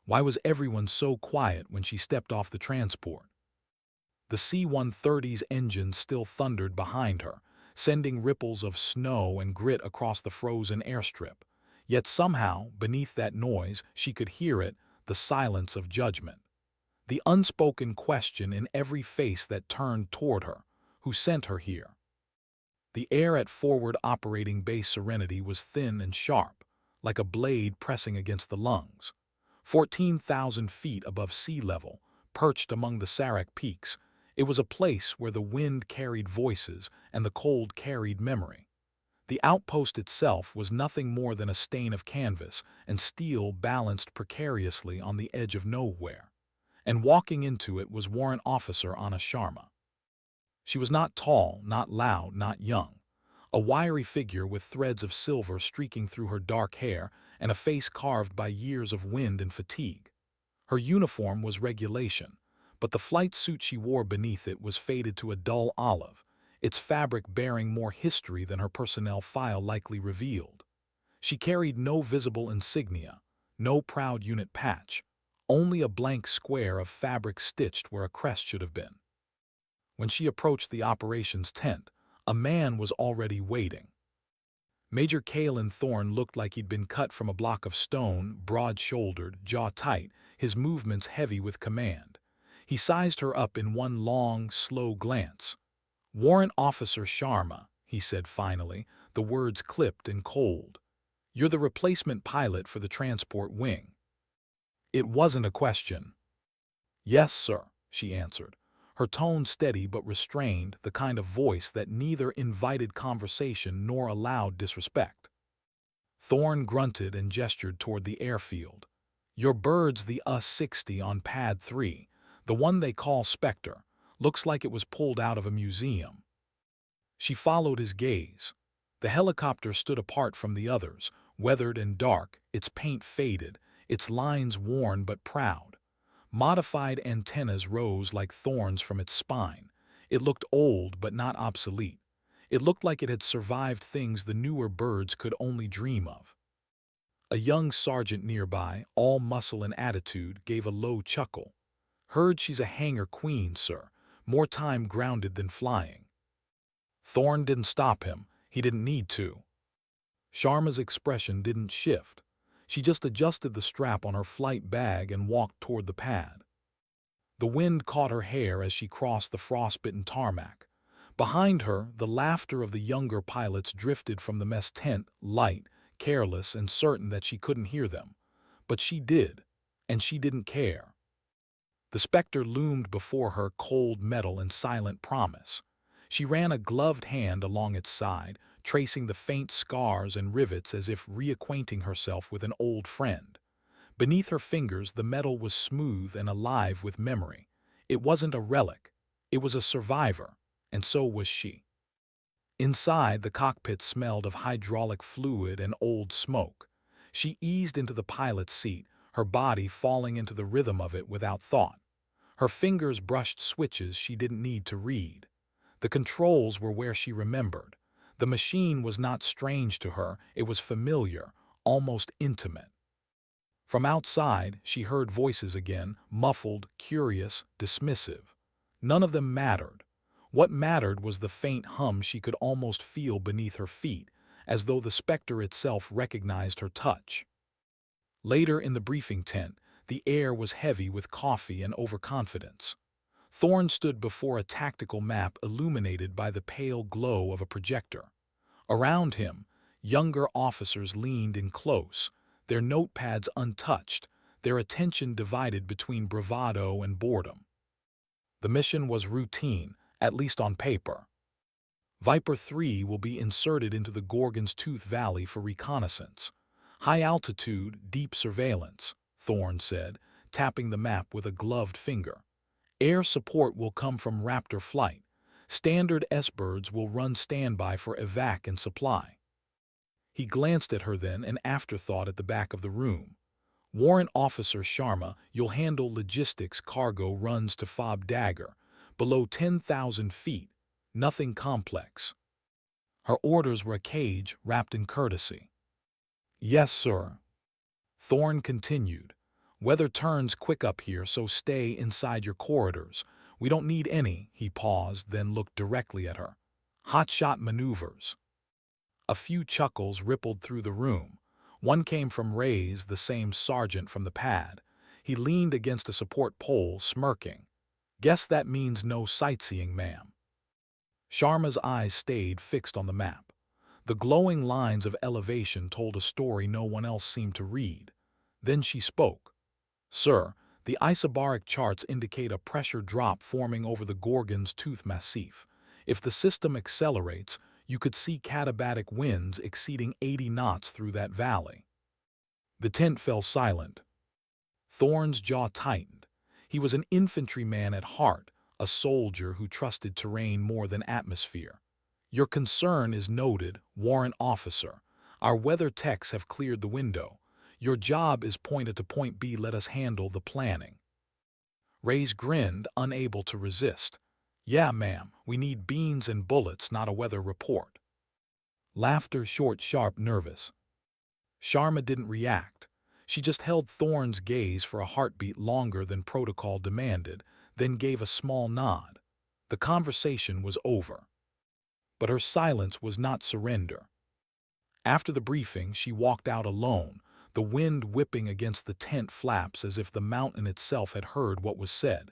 Why was everyone so quiet when she stepped off the transport? The C-130's engine still thundered behind her, sending ripples of snow and grit across the frozen airstrip. Yet somehow, beneath that noise, she could hear it, the silence of judgment. The unspoken question in every face that turned toward her: who sent her here? The air at forward operating base Serenity was thin and sharp, like a blade pressing against the lungs. 14,000 feet above sea level, perched among the Sarek peaks, it was a place where the wind carried voices and the cold carried memory. The outpost itself was nothing more than a stain of canvas and steel balanced precariously on the edge of nowhere. And walking into it was Warrant Officer Ana Sharma. She was not tall, not loud, not young. A wiry figure with threads of silver streaking through her dark hair and a face carved by years of wind and fatigue. Her uniform was regulation, but the flight suit she wore beneath it was faded to a dull olive, its fabric bearing more history than her personnel file likely revealed. She carried no visible insignia, no proud unit patch, only a blank square of fabric stitched where a crest should have been. When she approached the operations tent, a man was already waiting. Major Kalen Thorne looked like he'd been cut from a block of stone, broad-shouldered, jaw tight, his movements heavy with command. He sized her up in one long, slow glance. "Warrant Officer Sharma," he said finally, the words clipped and cold. "You're the replacement pilot for the transport wing." It wasn't a question. "Yes, sir," she answered, her tone steady but restrained, the kind of voice that neither invited conversation nor allowed disrespect. Thorne grunted and gestured toward the airfield. "Your bird's the US-60 on Pad 3, the one they call Spectre. Looks like it was pulled out of a museum." She followed his gaze. The helicopter stood apart from the others, weathered and dark, its paint faded, its lines worn but proud. Modified antennas rose like thorns from its spine. It looked old but not obsolete. It looked like it had survived things the newer birds could only dream of. A young sergeant nearby, all muscle and attitude, gave a low chuckle. "Heard she's a hangar queen, sir. More time grounded than flying." Thorne didn't stop him. He didn't need to. Sharma's expression didn't shift. She just adjusted the strap on her flight bag and walked toward the pad. The wind caught her hair as she crossed the frostbitten tarmac. Behind her, the laughter of the younger pilots drifted from the mess tent, light, careless, and certain that she couldn't hear them. But she did, and she didn't care. The Spectre loomed before her, cold metal and silent promise. She ran a gloved hand along its side, tracing the faint scars and rivets as if reacquainting herself with an old friend. Beneath her fingers, the metal was smooth and alive with memory. It wasn't a relic. It was a survivor, and so was she. Inside, the cockpit smelled of hydraulic fluid and old smoke. She eased into the pilot's seat, her body falling into the rhythm of it without thought. Her fingers brushed switches she didn't need to read. The controls were where she remembered. The machine was not strange to her, it was familiar, almost intimate. From outside, she heard voices again, muffled, curious, dismissive. None of them mattered. What mattered was the faint hum she could almost feel beneath her feet, as though the Spectre itself recognized her touch. Later in the briefing tent, the air was heavy with coffee and overconfidence. Thorne stood before a tactical map illuminated by the pale glow of a projector. Around him, younger officers leaned in close, their notepads untouched, their attention divided between bravado and boredom. The mission was routine, at least on paper. Viper 3 will be inserted into the Gorgon's Tooth Valley for reconnaissance. High altitude, deep surveillance, Thorne said, tapping the map with a gloved finger. Air support will come from Raptor flight. Standard S-birds will run standby for evac and supply. He glanced at her then, an afterthought at the back of the room. "Warrant Officer Sharma, you'll handle logistics cargo runs to Fob Dagger, below 10,000 feet, nothing complex." Her orders were a cage wrapped in courtesy. "Yes, sir." Thorne continued. Weather turns quick up here, so stay inside your corridors. We don't need any." He paused, then looked directly at her. "Hotshot maneuvers." A few chuckles rippled through the room. One came from Reyes, the same sergeant from the pad. He leaned against a support pole, smirking. "Guess that means no sightseeing, ma'am." Sharma's eyes stayed fixed on the map. The glowing lines of elevation told a story no one else seemed to read. Then she spoke. "Sir, the isobaric charts indicate a pressure drop forming over the Gorgon's tooth massif. If the system accelerates, you could see katabatic winds exceeding 80 knots through that valley." The tent fell silent. Thorne's jaw tightened. He was an infantryman at heart, a soldier who trusted terrain more than atmosphere. "Your concern is noted, warrant officer. Our weather techs have cleared the window. Your job is pointed to point B. Let us handle the planning." Reyes grinned, unable to resist. "Yeah, ma'am, we need beans and bullets, not a weather report." Laughter, short, sharp, nervous. Sharma didn't react. She just held Thorne's gaze for a heartbeat longer than protocol demanded, then gave a small nod. The conversation was over. But her silence was not surrender. After the briefing, she walked out alone, the wind whipping against the tent flaps as if the mountain itself had heard what was said.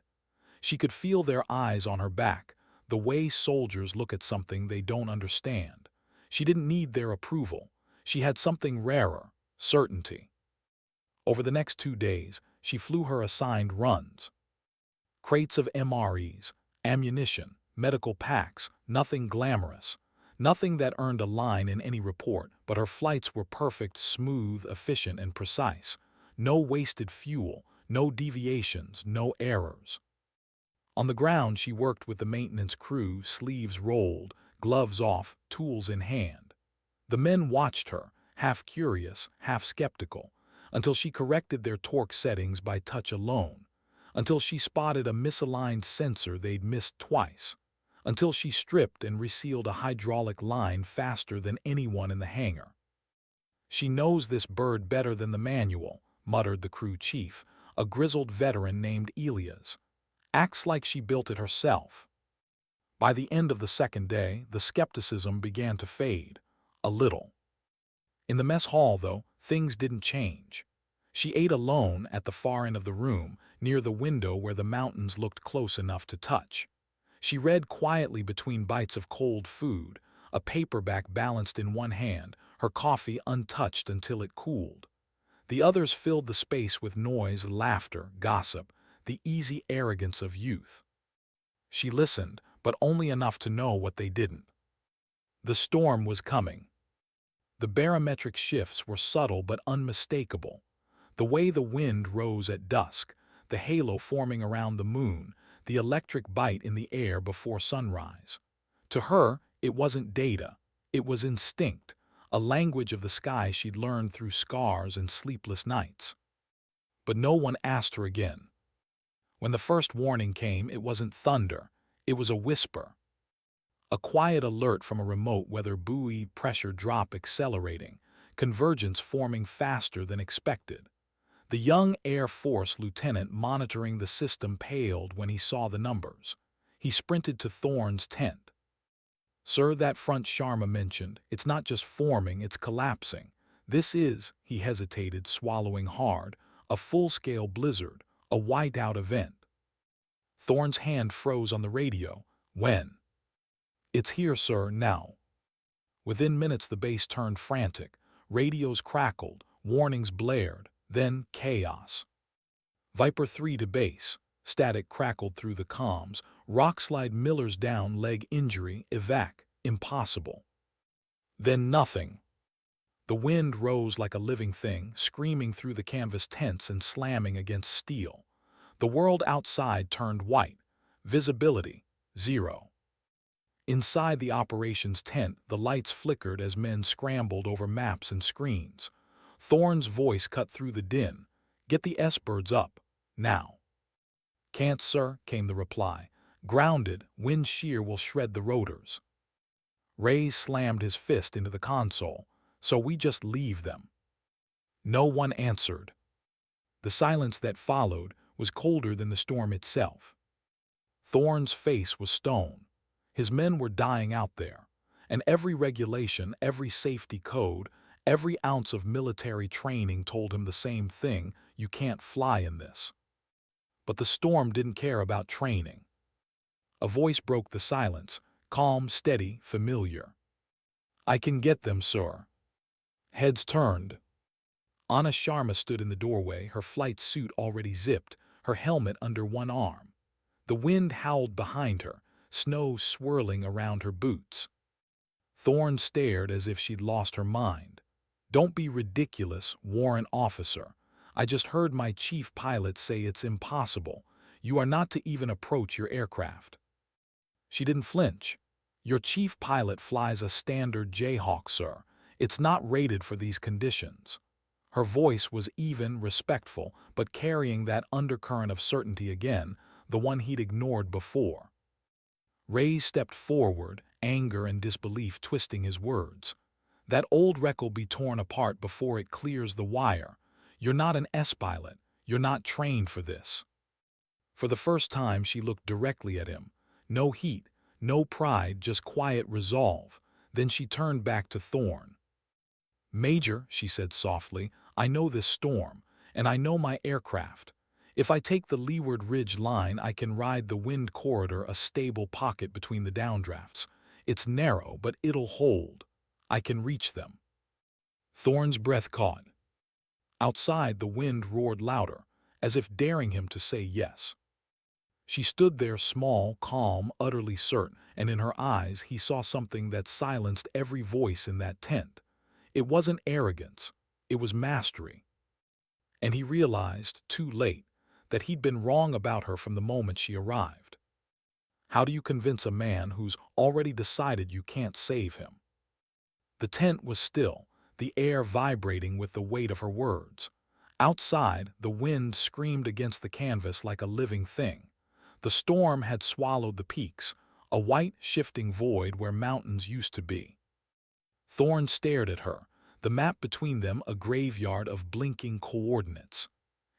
She could feel their eyes on her back, the way soldiers look at something they don't understand. She didn't need their approval. She had something rarer, certainty. Over the next 2 days, she flew her assigned runs. Crates of MREs, ammunition, medical packs, nothing glamorous. Nothing that earned a line in any report, but her flights were perfect, smooth, efficient, and precise. No wasted fuel, no deviations, no errors. On the ground, she worked with the maintenance crew, sleeves rolled, gloves off, tools in hand. The men watched her, half curious, half skeptical, until she corrected their torque settings by touch alone, until she spotted a misaligned sensor they'd missed twice, until she stripped and resealed a hydraulic line faster than anyone in the hangar. "She knows this bird better than the manual," muttered the crew chief, a grizzled veteran named Elias. "Acts like she built it herself." By the end of the second day, the skepticism began to fade, a little. In the mess hall, though, things didn't change. She ate alone at the far end of the room, near the window where the mountains looked close enough to touch. She read quietly between bites of cold food, a paperback balanced in one hand, her coffee untouched until it cooled. The others filled the space with noise, laughter, gossip, the easy arrogance of youth. She listened, but only enough to know what they didn't. The storm was coming. The barometric shifts were subtle but unmistakable. The way the wind rose at dusk, the halo forming around the moon, the electric bite in the air before sunrise. To her, it wasn't data. It was instinct, a language of the sky she'd learned through scars and sleepless nights. But no one asked her again. When the first warning came, it wasn't thunder. It was a whisper. A quiet alert from a remote weather buoy, pressure drop accelerating, convergence forming faster than expected. The young Air Force lieutenant monitoring the system paled when he saw the numbers. He sprinted to Thorne's tent. "Sir, that front Sharma mentioned, it's not just forming, it's collapsing. This is," he hesitated, swallowing hard, "a full-scale blizzard, a whiteout event." Thorne's hand froze on the radio. "When?" "It's here, sir, now." Within minutes the base turned frantic. Radios crackled, warnings blared, then chaos. "Viper 3 to base." Static crackled through the comms. "Rockslide Miller's down, leg injury, evac, impossible." Then nothing. The wind rose like a living thing, screaming through the canvas tents and slamming against steel. The world outside turned white. Visibility, 0. Inside the operations tent, the lights flickered as men scrambled over maps and screens. Thorne's voice cut through the din. "Get the S-birds up, now." "Can't, sir," came the reply. "Grounded, wind shear will shred the rotors." Reyes slammed his fist into the console. "So we just leave them?" No one answered. The silence that followed was colder than the storm itself. Thorne's face was stone. His men were dying out there, and every regulation, every safety code, every ounce of military training told him the same thing: you can't fly in this. But the storm didn't care about training. A voice broke the silence, calm, steady, familiar. "I can get them, sir." Heads turned. Ana Sharma stood in the doorway, her flight suit already zipped, her helmet under one arm. The wind howled behind her, snow swirling around her boots. Thorne stared as if she'd lost her mind. "Don't be ridiculous, warrant officer. I just heard my chief pilot say it's impossible. You are not to even approach your aircraft." She didn't flinch. "Your chief pilot flies a standard Jayhawk, sir. It's not rated for these conditions." Her voice was even, respectful, but carrying that undercurrent of certainty again, the one he'd ignored before. Reyes stepped forward, anger and disbelief twisting his words. "That old wreck will be torn apart before it clears the wire. You're not an S-pilot. You're not trained for this." For the first time she looked directly at him. No heat, no pride, just quiet resolve. Then she turned back to Thorne. "Major," she said softly, "I know this storm, and I know my aircraft. If I take the leeward ridge line, I can ride the wind corridor, a stable pocket between the downdrafts. It's narrow, but it'll hold. I can reach them." Thorne's breath caught. Outside, the wind roared louder, as if daring him to say yes. She stood there, small, calm, utterly certain, and in her eyes he saw something that silenced every voice in that tent. It wasn't arrogance, it was mastery. And he realized, too late, that he'd been wrong about her from the moment she arrived. How do you convince a man who's already decided you can't save him? The tent was still, the air vibrating with the weight of her words. Outside, the wind screamed against the canvas like a living thing. The storm had swallowed the peaks, a white, shifting void where mountains used to be. Thorne stared at her, the map between them a graveyard of blinking coordinates.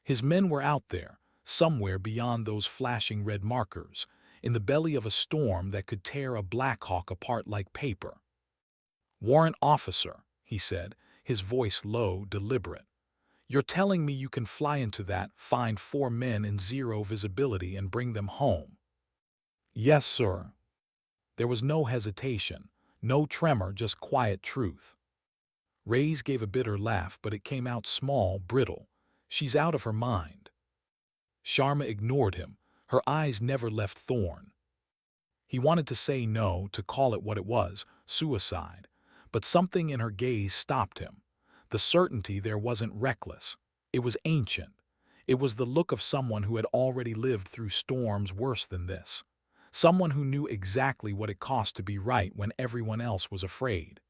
His men were out there, somewhere beyond those flashing red markers, in the belly of a storm that could tear a Blackhawk apart like paper. "Warrant officer," he said, his voice low, deliberate. "You're telling me you can fly into that, find 4 men in zero visibility and bring them home?" "Yes, sir." There was no hesitation, no tremor, just quiet truth. Reyes gave a bitter laugh, but it came out small, brittle. "She's out of her mind." Sharma ignored him. Her eyes never left Thorne. He wanted to say no, to call it what it was, suicide. But something in her gaze stopped him. The certainty there wasn't reckless. It was ancient. It was the look of someone who had already lived through storms worse than this. Someone who knew exactly what it cost to be right when everyone else was afraid.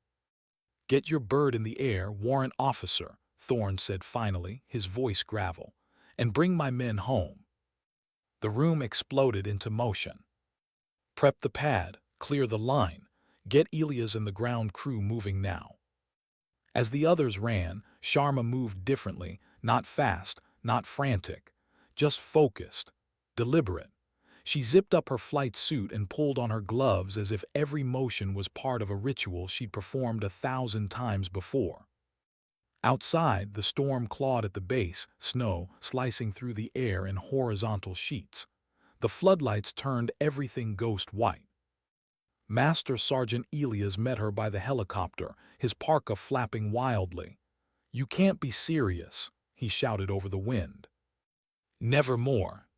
"Get your bird in the air, warrant officer," Thorne said finally, his voice gravel, "and bring my men home." The room exploded into motion. "Prep the pad, clear the line, get Elias and the ground crew moving now." As the others ran, Sharma moved differently, not fast, not frantic, just focused, deliberate. She zipped up her flight suit and pulled on her gloves as if every motion was part of a ritual she'd performed 1,000 times before. Outside, the storm clawed at the base, snow slicing through the air in horizontal sheets. The floodlights turned everything ghost white. Master Sergeant Elias met her by the helicopter, his parka flapping wildly. "You can't be serious," he shouted over the wind. "Never more."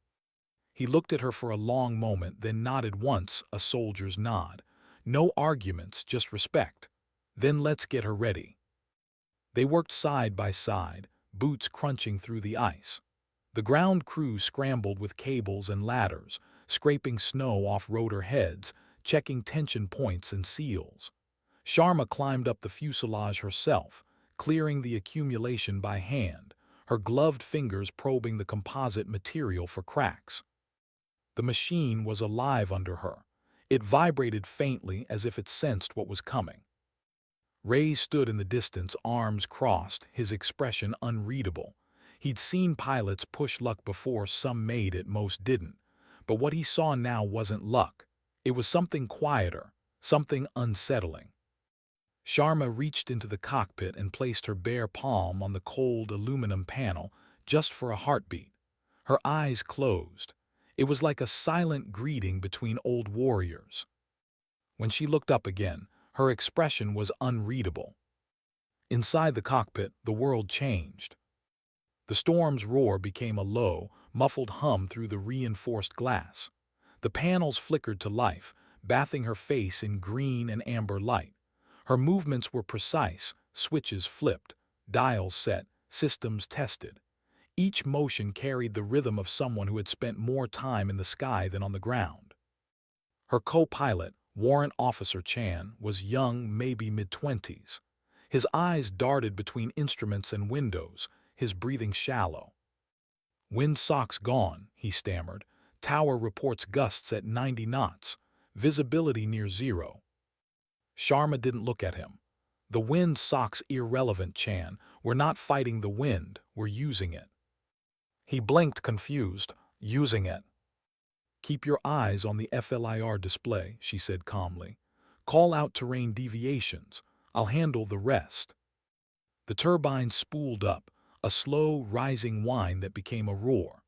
He looked at her for a long moment, then nodded once, a soldier's nod. No arguments, just respect. "Then let's get her ready." They worked side by side, boots crunching through the ice. The ground crew scrambled with cables and ladders, scraping snow off rotor heads, checking tension points and seals. Sharma climbed up the fuselage herself, clearing the accumulation by hand, her gloved fingers probing the composite material for cracks. The machine was alive under her. It vibrated faintly as if it sensed what was coming. Reyes stood in the distance, arms crossed, his expression unreadable. He'd seen pilots push luck before, some made it, most didn't. But what he saw now wasn't luck. It was something quieter, something unsettling. Sharma reached into the cockpit and placed her bare palm on the cold aluminum panel just for a heartbeat. Her eyes closed. It was like a silent greeting between old warriors. When she looked up again, her expression was unreadable. Inside the cockpit, the world changed. The storm's roar became a low, muffled hum through the reinforced glass. The panels flickered to life, bathing her face in green and amber light. Her movements were precise, switches flipped, dials set, systems tested. Each motion carried the rhythm of someone who had spent more time in the sky than on the ground. Her co-pilot, Warrant Officer Chan, was young, maybe mid-20s. His eyes darted between instruments and windows, his breathing shallow. "Wind socks gone," he stammered. "Tower reports gusts at 90 knots. Visibility near zero." Sharma didn't look at him. "The wind socks irrelevant, Chan. We're not fighting the wind, we're using it." He blinked, confused. "Using it?" "Keep your eyes on the FLIR display," she said calmly. "Call out terrain deviations. I'll handle the rest." The turbine spooled up, a slow, rising whine that became a roar.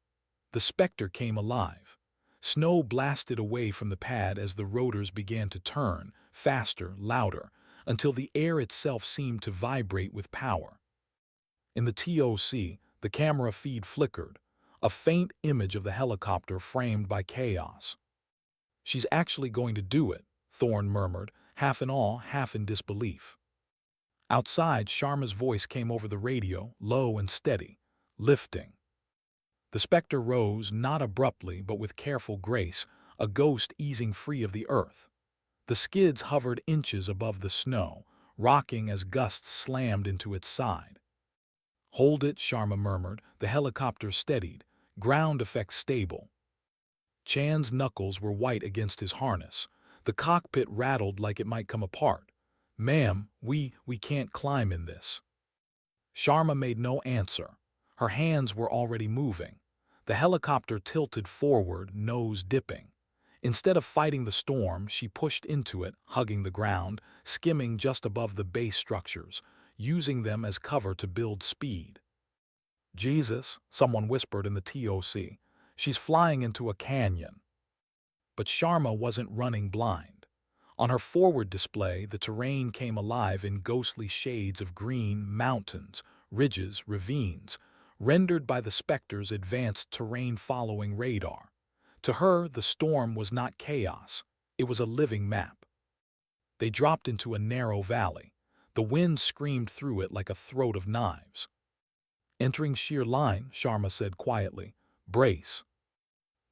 The Spectre came alive. Snow blasted away from the pad as the rotors began to turn, faster, louder, until the air itself seemed to vibrate with power. In the TOC, the camera feed flickered, a faint image of the helicopter framed by chaos. "She's actually going to do it," Thorne murmured, half in awe, half in disbelief. Outside, Sharma's voice came over the radio, low and steady, lifting. The Spectre rose, not abruptly but with careful grace, a ghost easing free of the earth. The skids hovered inches above the snow, rocking as gusts slammed into its side. "Hold it," Sharma murmured. The helicopter steadied, ground effects stable. Chan's knuckles were white against his harness. The cockpit rattled like it might come apart. "Ma'am, we can't climb in this." Sharma made no answer. Her hands were already moving. The helicopter tilted forward, nose dipping. Instead of fighting the storm, she pushed into it, hugging the ground, skimming just above the base structures, using them as cover to build speed. "Jesus," someone whispered in the TOC. "She's flying into a canyon." But Sharma wasn't running blind. On her forward display, the terrain came alive in ghostly shades of green, mountains, ridges, ravines, rendered by the Spectre's advanced terrain-following radar. To her, the storm was not chaos. It was a living map. They dropped into a narrow valley. The wind screamed through it like a throat of knives. "Entering sheer line," Sharma said quietly. "Brace."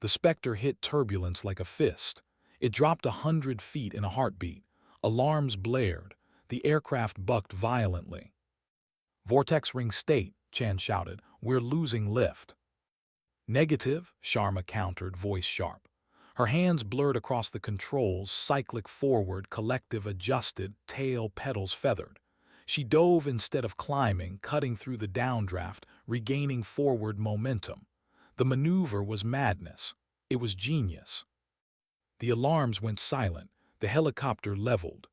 The Spectre hit turbulence like a fist. It dropped 100 feet in a heartbeat. Alarms blared. The aircraft bucked violently. "Vortex ring state," Chan shouted. "We're losing lift." "Negative," Sharma countered, voice sharp. Her hands blurred across the controls, cyclic forward, collective adjusted, tail petals feathered. She dove instead of climbing, cutting through the downdraft, regaining forward momentum. The maneuver was madness. It was genius. The alarms went silent. The helicopter leveled.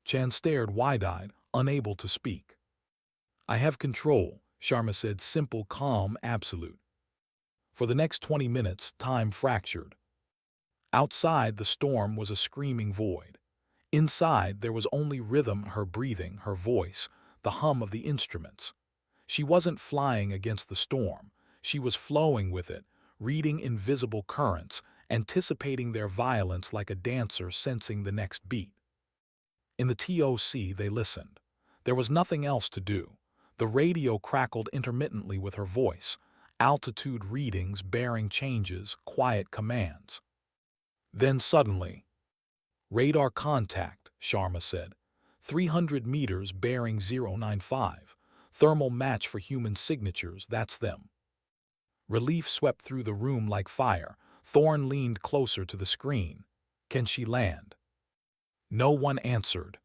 Chan stared wide-eyed, unable to speak. "I have control," Sharma said, simple, calm, absolute. For the next 20 minutes, time fractured. Outside, the storm was a screaming void. Inside, there was only rhythm, her breathing, her voice, the hum of the instruments. She wasn't flying against the storm. She was flowing with it, reading invisible currents, anticipating their violence like a dancer sensing the next beat. In the TOC, they listened. There was nothing else to do. The radio crackled intermittently with her voice, altitude readings, bearing changes, quiet commands. Then suddenly, "Radar contact," Sharma said. 300 meters, bearing 095. Thermal match for human signatures, that's them. Relief swept through the room like fire. Thorne leaned closer to the screen. "Can she land?" No one answered.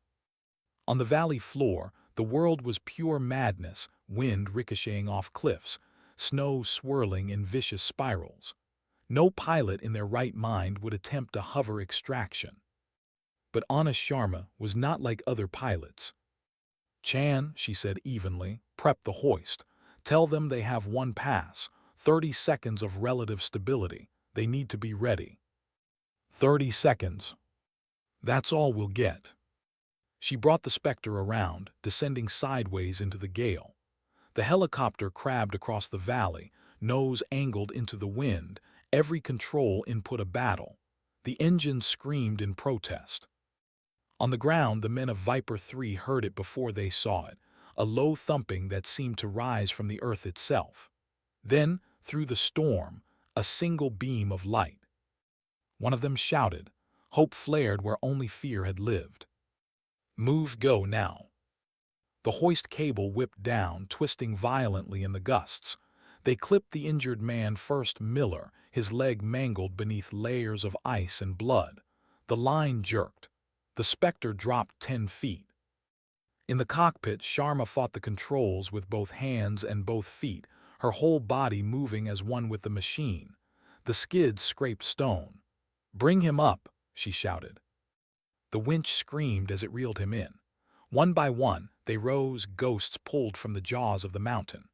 On the valley floor, the world was pure madness, wind ricocheting off cliffs, snow swirling in vicious spirals. No pilot in their right mind would attempt a hover extraction. But Ana Sharma was not like other pilots. "Chan," she said evenly, "prep the hoist. Tell them they have one pass, 30 seconds of relative stability. They need to be ready." 30 seconds. That's all we'll get. She brought the Spectre around, descending sideways into the gale. The helicopter crabbed across the valley, nose angled into the wind, every control input a battle. The engine screamed in protest. On the ground, the men of Viper 3 heard it before they saw it, a low thumping that seemed to rise from the earth itself. Then, through the storm, a single beam of light. One of them shouted. Hope flared where only fear had lived. "Move, go now." The hoist cable whipped down, twisting violently in the gusts. They clipped the injured man first, Miller, his leg mangled beneath layers of ice and blood. The line jerked. The Spectre dropped 10 feet. In the cockpit, Sharma fought the controls with both hands and both feet, her whole body moving as one with the machine. The skids scraped stone. "Bring him up," she shouted. The winch screamed as it reeled him in. One by one, they rose, ghosts pulled from the jaws of the mountain.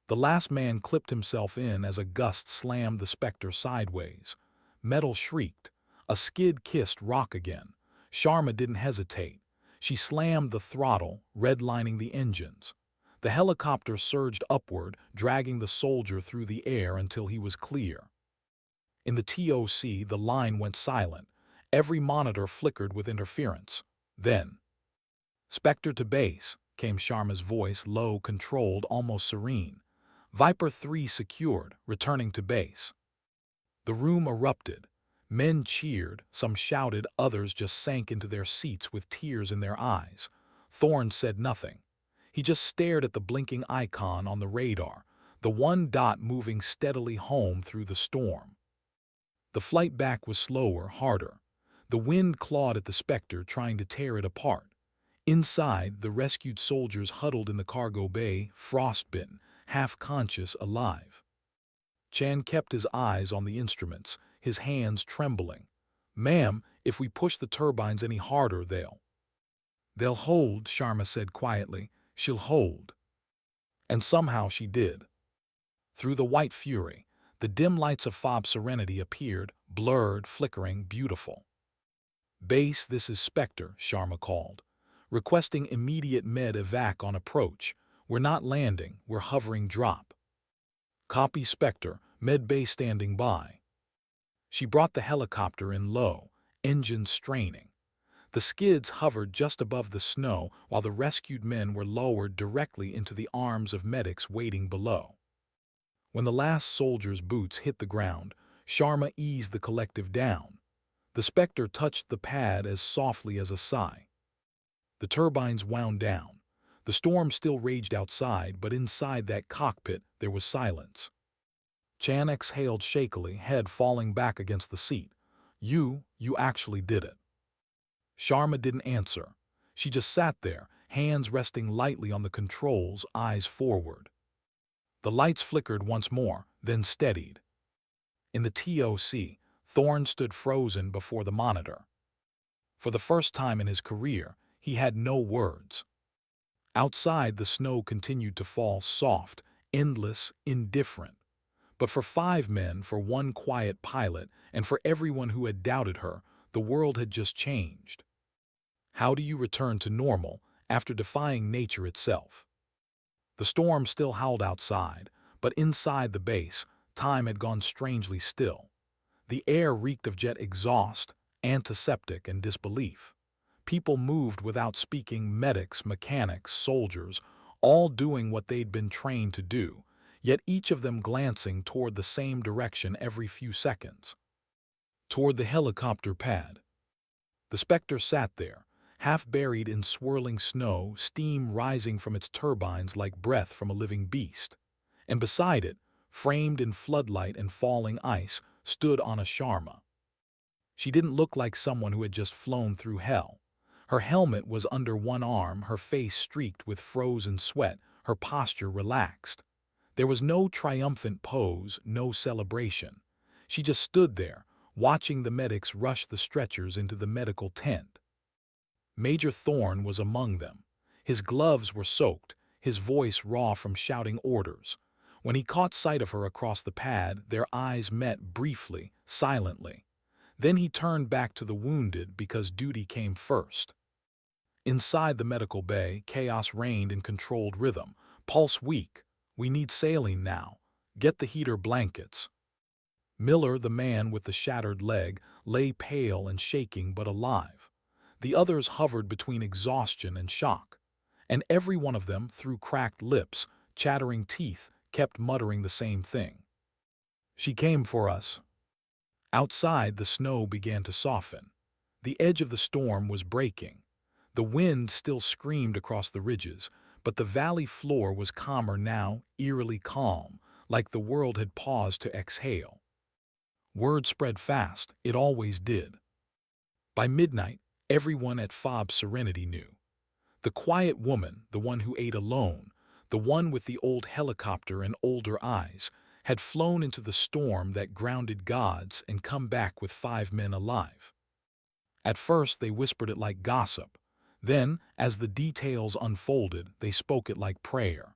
The last man clipped himself in as a gust slammed the Spectre sideways. Metal shrieked. A skid kissed rock again. Sharma didn't hesitate. She slammed the throttle, redlining the engines. The helicopter surged upward, dragging the soldier through the air until he was clear. In the TOC, the line went silent. Every monitor flickered with interference. Then, "Spectre to base," came Sharma's voice, low, controlled, almost serene. "Viper 3 secured, returning to base." The room erupted. Men cheered, some shouted, others just sank into their seats with tears in their eyes. Thorne said nothing. He just stared at the blinking icon on the radar, the one dot moving steadily home through the storm. The flight back was slower, harder. The wind clawed at the Spectre, trying to tear it apart. Inside, the rescued soldiers huddled in the cargo bay, frostbitten, half-conscious, alive. Chan kept his eyes on the instruments, his hands trembling. "Ma'am, if we push the turbines any harder, they'll hold," Sharma said quietly. "She'll hold." And somehow she did. Through the white fury, the dim lights of Fob Serenity appeared, blurred, flickering, beautiful. "Base, this is Spectre," Sharma called. "Requesting immediate med evac on approach. We're not landing, we're hovering drop." "Copy, Spectre, med bay standing by." She brought the helicopter in low, engines straining. The skids hovered just above the snow while the rescued men were lowered directly into the arms of medics waiting below. When the last soldier's boots hit the ground, Sharma eased the collective down. The Spectre touched the pad as softly as a sigh. The turbines wound down. The storm still raged outside, but inside that cockpit there was silence. Chan exhaled shakily, head falling back against the seat. You actually did it." Sharma didn't answer. She just sat there, hands resting lightly on the controls, eyes forward. The lights flickered once more, then steadied. In the TOC, Thorne stood frozen before the monitor. For the first time in his career, he had no words. Outside, the snow continued to fall, soft, endless, indifferent. But for 5 men, for one quiet pilot, and for everyone who had doubted her, the world had just changed. How do you return to normal after defying nature itself? The storm still howled outside, but inside the base, time had gone strangely still. The air reeked of jet exhaust, antiseptic, and disbelief. People moved without speaking, medics, mechanics, soldiers, all doing what they'd been trained to do, yet each of them glancing toward the same direction every few seconds. Toward the helicopter pad. The Spectre sat there, half buried in swirling snow, steam rising from its turbines like breath from a living beast. And beside it, framed in floodlight and falling ice, stood Ana Sharma. She didn't look like someone who had just flown through hell. Her helmet was under one arm, her face streaked with frozen sweat, her posture relaxed. There was no triumphant pose, no celebration. She just stood there, watching the medics rush the stretchers into the medical tent. Major Thorne was among them. His gloves were soaked, his voice raw from shouting orders. When he caught sight of her across the pad, their eyes met briefly, silently. Then he turned back to the wounded because duty came first. Inside the medical bay, chaos reigned in controlled rhythm. Pulse weak. We need saline now. Get the heater blankets. Miller, the man with the shattered leg, lay pale and shaking but alive. The others hovered between exhaustion and shock. And every one of them, through cracked lips, chattering teeth, kept muttering the same thing. She came for us. Outside, the snow began to soften. The edge of the storm was breaking. The wind still screamed across the ridges, but the valley floor was calmer now, eerily calm, like the world had paused to exhale. Word spread fast, it always did. By midnight, everyone at Fob's Serenity knew. The quiet woman, the one who ate alone, the one with the old helicopter and older eyes, had flown into the storm that grounded gods and come back with 5 men alive. At first, they whispered it like gossip. Then, as the details unfolded, they spoke it like prayer.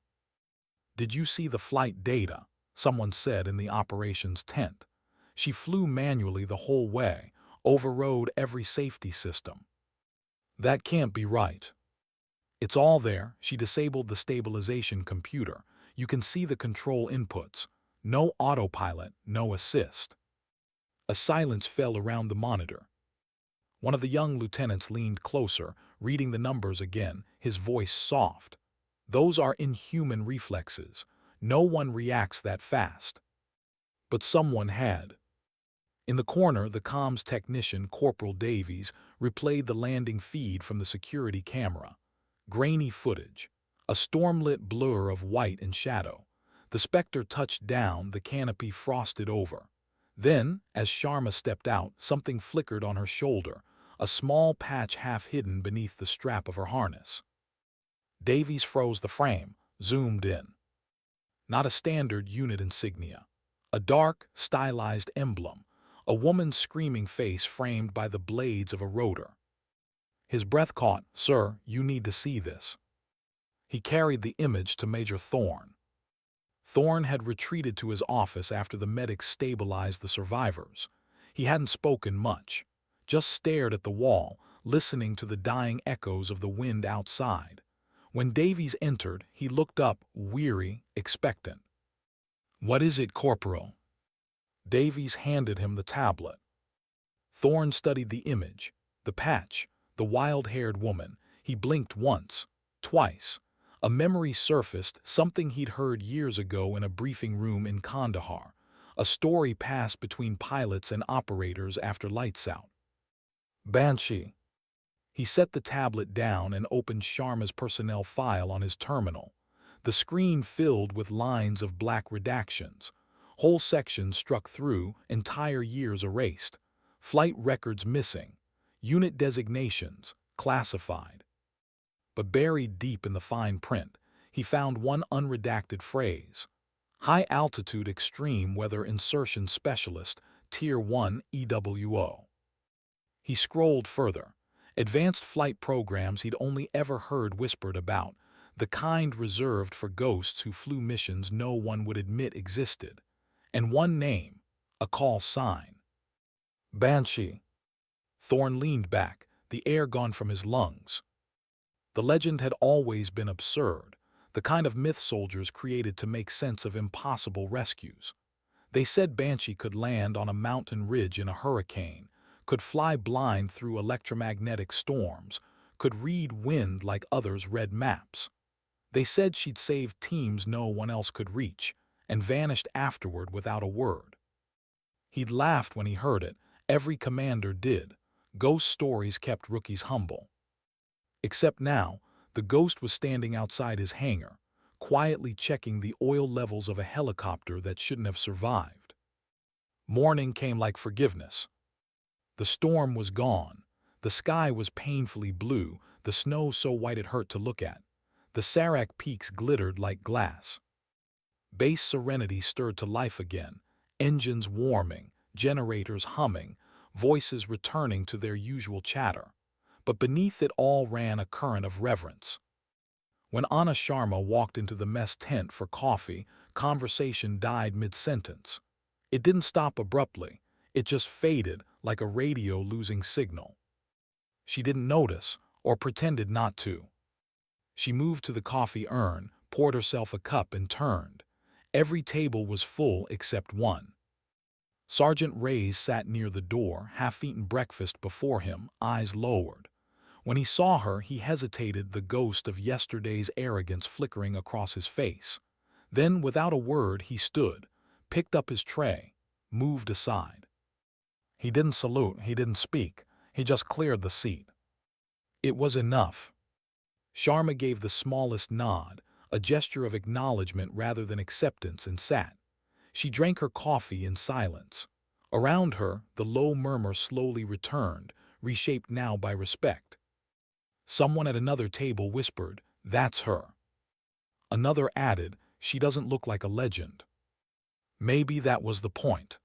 "Did you see the flight data?" someone said in the operations tent. "She flew manually the whole way, overrode every safety system." "That can't be right." "It's all there. She disabled the stabilization computer. You can see the control inputs. No autopilot, no assist." A silence fell around the monitor. One of the young lieutenants leaned closer, reading the numbers again, his voice soft. "Those are inhuman reflexes. No one reacts that fast." But someone had. In the corner, the comms technician, Corporal Davies, replayed the landing feed from the security camera. Grainy footage. A storm-lit blur of white and shadow. The Spectre touched down, the canopy frosted over. Then, as Sharma stepped out, something flickered on her shoulder, a small patch half hidden beneath the strap of her harness. Davies froze the frame, zoomed in. Not a standard unit insignia. A dark, stylized emblem, a woman's screaming face framed by the blades of a rotor. His breath caught. "Sir, you need to see this." He carried the image to Major Thorne. Thorne had retreated to his office after the medics stabilized the survivors. He hadn't spoken much, just stared at the wall, listening to the dying echoes of the wind outside. When Davies entered, he looked up, weary, expectant. "What is it, Corporal?" Davies handed him the tablet. Thorne studied the image, the patch, the wild-haired woman. He blinked once, twice. A memory surfaced, something he'd heard years ago in a briefing room in Kandahar. A story passed between pilots and operators after lights out. "Banshee." He set the tablet down and opened Sharma's personnel file on his terminal. The screen filled with lines of black redactions. Whole sections struck through, entire years erased. Flight records missing. Unit designations, classified. But buried deep in the fine print, he found one unredacted phrase. "High Altitude Extreme Weather Insertion Specialist, Tier 1 EWO." He scrolled further. Advanced flight programs he'd only ever heard whispered about, the kind reserved for ghosts who flew missions no one would admit existed. And one name, a call sign. "Banshee." Thorne leaned back, the air gone from his lungs. The legend had always been absurd, the kind of myth soldiers created to make sense of impossible rescues. They said Banshee could land on a mountain ridge in a hurricane, could fly blind through electromagnetic storms, could read wind like others read maps. They said she'd saved teams no one else could reach, and vanished afterward without a word. He'd laughed when he heard it. Every commander did. Ghost stories kept rookies humble. Except now, the ghost was standing outside his hangar, quietly checking the oil levels of a helicopter that shouldn't have survived. Morning came like forgiveness. The storm was gone. The sky was painfully blue, the snow so white it hurt to look at. The Sarak peaks glittered like glass. Base serenity stirred to life again, engines warming, generators humming, voices returning to their usual chatter. But beneath it all ran a current of reverence. When Ana Sharma walked into the mess tent for coffee, conversation died mid-sentence. It didn't stop abruptly. It just faded like a radio losing signal. She didn't notice, or pretended not to. She moved to the coffee urn, poured herself a cup and turned. Every table was full except one. Sergeant Reyes sat near the door, half-eaten breakfast before him, eyes lowered. When he saw her, he hesitated, the ghost of yesterday's arrogance flickering across his face. Then, without a word, he stood, picked up his tray, moved aside. He didn't salute, he didn't speak, he just cleared the seat. It was enough. Sharma gave the smallest nod, a gesture of acknowledgement rather than acceptance, and sat. She drank her coffee in silence. Around her, the low murmur slowly returned, reshaped now by respect. Someone at another table whispered, "That's her." Another added, "She doesn't look like a legend." Maybe that was the point.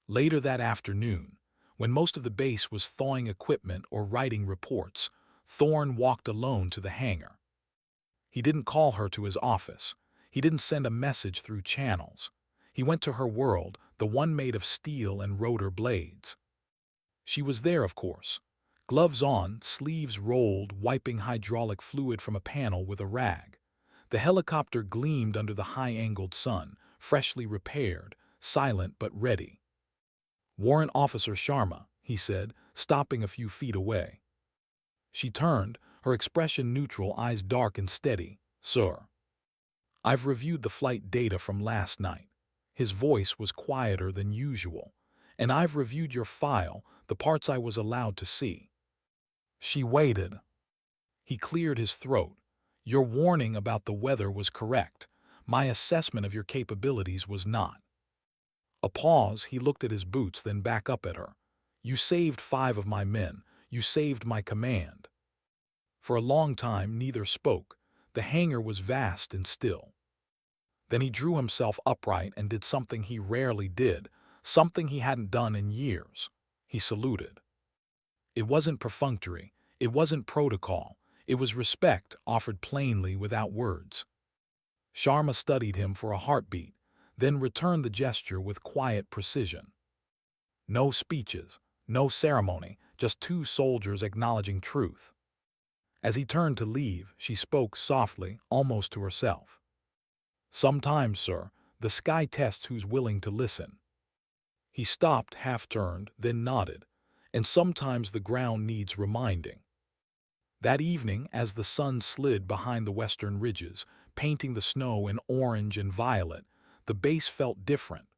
Later that afternoon, when most of the base was thawing equipment or writing reports, Thorne walked alone to the hangar. He didn't call her to his office. He didn't send a message through channels. He went to her world, the one made of steel and rotor blades. She was there, of course. Gloves on, sleeves rolled, wiping hydraulic fluid from a panel with a rag. The helicopter gleamed under the high-angled sun, freshly repaired, silent but ready. "Warrant Officer Sharma," he said, stopping a few feet away. She turned, her expression neutral, eyes dark and steady. "Sir." "I've reviewed the flight data from last night." His voice was quieter than usual. "And I've reviewed your file, the parts I was allowed to see." She waited. He cleared his throat. "Your warning about the weather was correct. My assessment of your capabilities was not." A pause, he looked at his boots, then back up at her. "You saved 5 of my men. You saved my command." For a long time, neither spoke. The hangar was vast and still. Then he drew himself upright and did something he rarely did, something he hadn't done in years. He saluted. It wasn't perfunctory. It wasn't protocol. It was respect, offered plainly without words. Sharma studied him for a heartbeat, then returned the gesture with quiet precision. No speeches, no ceremony, just 2 soldiers acknowledging truth. As he turned to leave, she spoke softly, almost to herself. "Sometimes, sir, the sky tests who's willing to listen." He stopped, half-turned, then nodded. "And sometimes the ground needs reminding." That evening, as the sun slid behind the western ridges, painting the snow in orange and violet, the base felt different.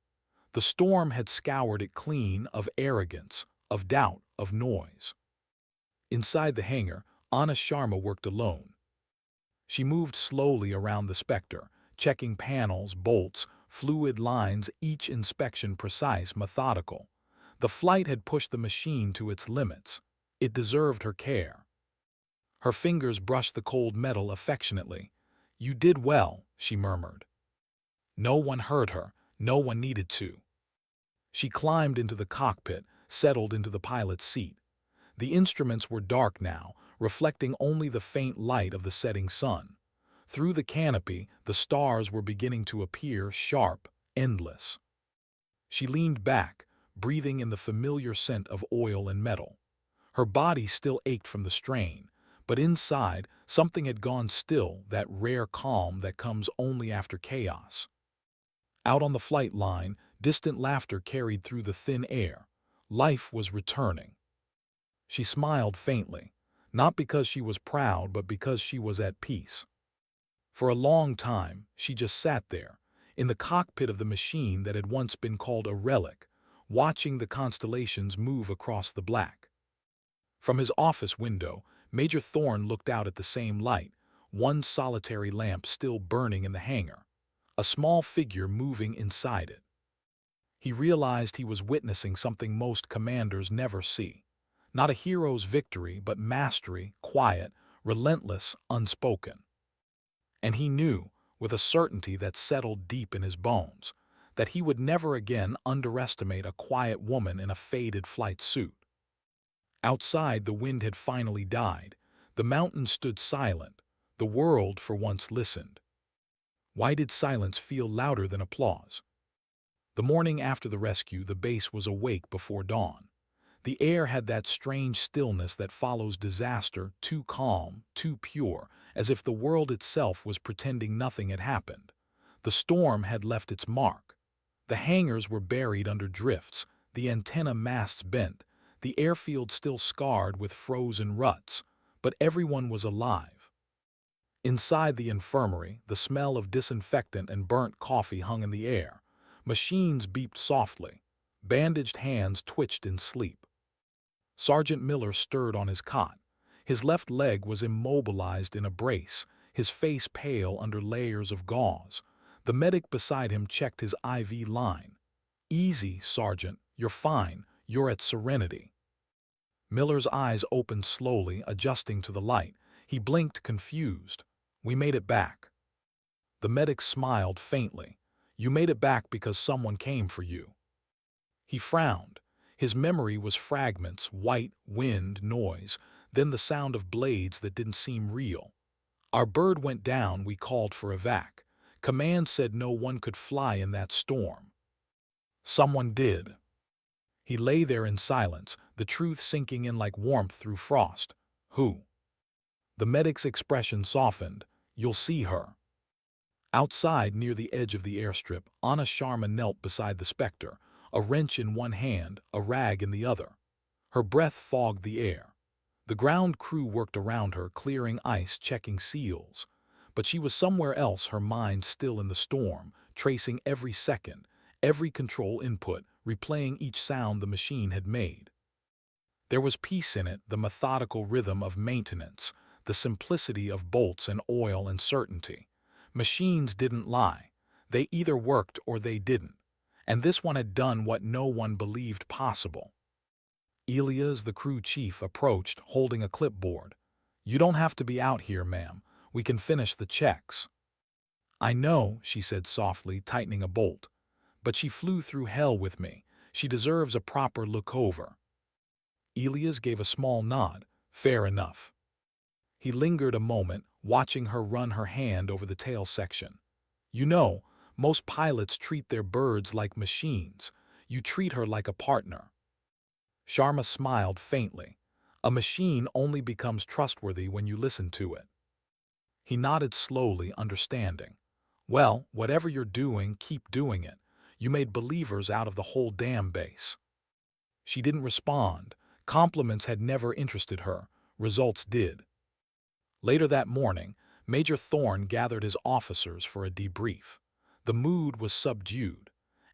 The storm had scoured it clean of arrogance, of doubt, of noise. Inside the hangar, Ana Sharma worked alone. She moved slowly around the Spectre, checking panels, bolts, fluid lines, each inspection precise, methodical. The flight had pushed the machine to its limits. It deserved her care. Her fingers brushed the cold metal affectionately. "You did well," she murmured. No one heard her. No one needed to. She climbed into the cockpit, settled into the pilot's seat. The instruments were dark now, reflecting only the faint light of the setting sun. Through the canopy, the stars were beginning to appear, sharp, endless. She leaned back, breathing in the familiar scent of oil and metal. Her body still ached from the strain, but inside, something had gone still, that rare calm that comes only after chaos. Out on the flight line, distant laughter carried through the thin air. Life was returning. She smiled faintly, not because she was proud, but because she was at peace. For a long time, she just sat there, in the cockpit of the machine that had once been called a relic, watching the constellations move across the black. From his office window, Major Thorne looked out at the same light, one solitary lamp still burning in the hangar, a small figure moving inside it. He realized he was witnessing something most commanders never see. Not a hero's victory, but mastery, quiet, relentless, unspoken. And he knew, with a certainty that settled deep in his bones, that he would never again underestimate a quiet woman in a faded flight suit. Outside, the wind had finally died. The mountains stood silent. The world, for once, listened. Why did silence feel louder than applause? The morning after the rescue, the base was awake before dawn. The air had that strange stillness that follows disaster, too calm, too pure, as if the world itself was pretending nothing had happened. The storm had left its mark. The hangars were buried under drifts, the antenna masts bent, the airfield still scarred with frozen ruts, but everyone was alive. Inside the infirmary, the smell of disinfectant and burnt coffee hung in the air. Machines beeped softly. Bandaged hands twitched in sleep. Sergeant Miller stirred on his cot. His left leg was immobilized in a brace, his face pale under layers of gauze. The medic beside him checked his IV line. "Easy, Sergeant. You're fine. You're at Serenity." Miller's eyes opened slowly, adjusting to the light. He blinked, confused. "We made it back." The medic smiled faintly. "You made it back because someone came for you." He frowned. His memory was fragments, white, wind, noise, then the sound of blades that didn't seem real. "Our bird went down, we called for evac. Command said no one could fly in that storm." "Someone did." He lay there in silence, the truth sinking in like warmth through frost. "Who?" The medic's expression softened. "You'll see her." Outside, near the edge of the airstrip, Ana Sharma knelt beside the Spectre, a wrench in one hand, a rag in the other. Her breath fogged the air. The ground crew worked around her, clearing ice, checking seals. But she was somewhere else, her mind still in the storm, tracing every second, every control input, replaying each sound the machine had made. There was peace in it, the methodical rhythm of maintenance, the simplicity of bolts and oil and certainty. Machines didn't lie. They either worked or they didn't. And this one had done what no one believed possible. Elias, the crew chief, approached, holding a clipboard. "You don't have to be out here, ma'am. We can finish the checks." "I know," she said softly, tightening a bolt. "But she flew through hell with me. She deserves a proper look over." Elias gave a small nod. "Fair enough." He lingered a moment, watching her run her hand over the tail section. "You know, most pilots treat their birds like machines. You treat her like a partner." Sharma smiled faintly. "A machine only becomes trustworthy when you listen to it." He nodded slowly, understanding. "Well, whatever you're doing, keep doing it. You made believers out of the whole damn base." She didn't respond. Compliments had never interested her. Results did. Later that morning, Major Thorne gathered his officers for a debrief. The mood was subdued.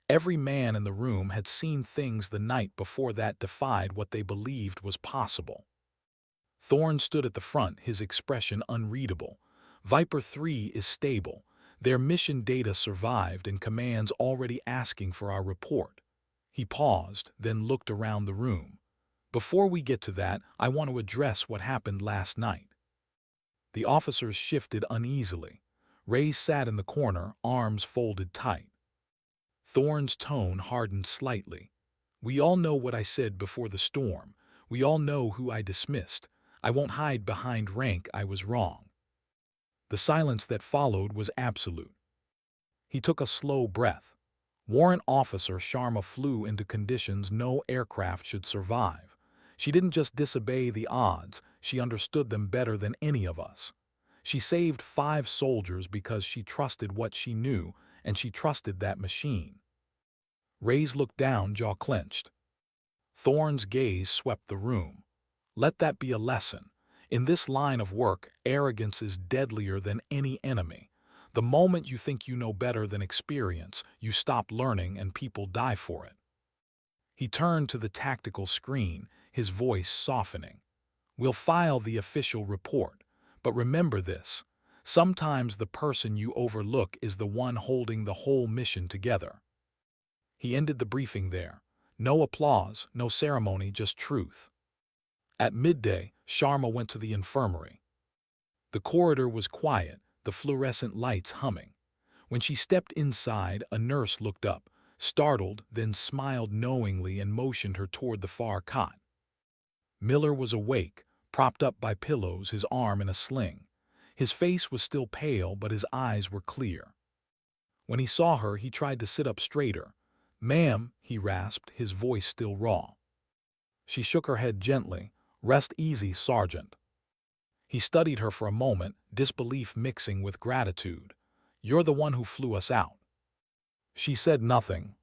Every man in the room had seen things the night before that defied what they believed was possible. Thorne stood at the front, his expression unreadable. "Viper 3 is stable. Their mission data survived and command's already asking for our report." He paused, then looked around the room. "Before we get to that, I want to address what happened last night." The officers shifted uneasily. Reyes sat in the corner, arms folded tight. Thorne's tone hardened slightly. "We all know what I said before the storm. We all know who I dismissed. I won't hide behind rank. I was wrong." The silence that followed was absolute. He took a slow breath. Warrant Officer Sharma flew into conditions no aircraft should survive. She didn't just disobey the odds, she understood them better than any of us. She saved 5 soldiers because she trusted what she knew, and she trusted that machine. Reyes looked down, jaw clenched. Thorne's gaze swept the room. "Let that be a lesson. In this line of work, arrogance is deadlier than any enemy. The moment you think you know better than experience, you stop learning and people die for it." He turned to the tactical screen, his voice softening. "We'll file the official report, but remember this. Sometimes the person you overlook is the one holding the whole mission together." He ended the briefing there. No applause, no ceremony, just truth. At midday, Sharma went to the infirmary. The corridor was quiet, the fluorescent lights humming. When she stepped inside, a nurse looked up, startled, then smiled knowingly and motioned her toward the far cot. Miller was awake, propped up by pillows, his arm in a sling. His face was still pale, but his eyes were clear. When he saw her, he tried to sit up straighter. "Ma'am," he rasped, his voice still raw. She shook her head gently. "Rest easy, Sergeant." He studied her for a moment, disbelief mixing with gratitude. "You're the one who flew us out." She said nothing.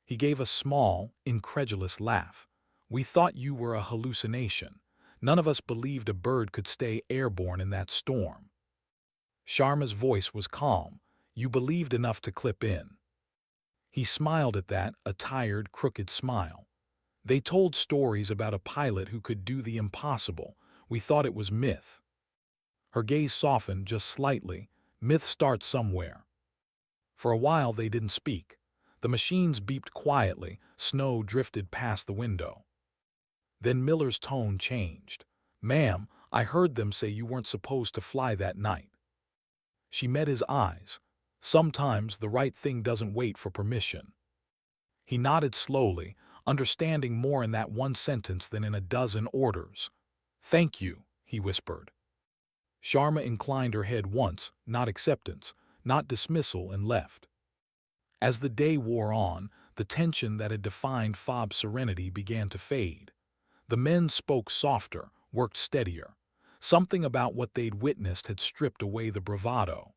He gave a small, incredulous laugh. "We thought you were a hallucination. None of us believed a bird could stay airborne in that storm." Sharma's voice was calm. "You believed enough to clip in." He smiled at that, a tired, crooked smile. "They told stories about a pilot who could do the impossible. We thought it was myth." Her gaze softened just slightly. "Myth starts somewhere." For a while they didn't speak. The machines beeped quietly, snow drifted past the window. Then Miller's tone changed. "Ma'am, I heard them say you weren't supposed to fly that night." She met his eyes. "Sometimes the right thing doesn't wait for permission." He nodded slowly, understanding more in that one sentence than in a dozen orders. "Thank you," he whispered. Sharma inclined her head once, not acceptance, not dismissal, and left. As the day wore on, the tension that had defined Fob's serenity began to fade. The men spoke softer, worked steadier. Something about what they'd witnessed had stripped away the bravado.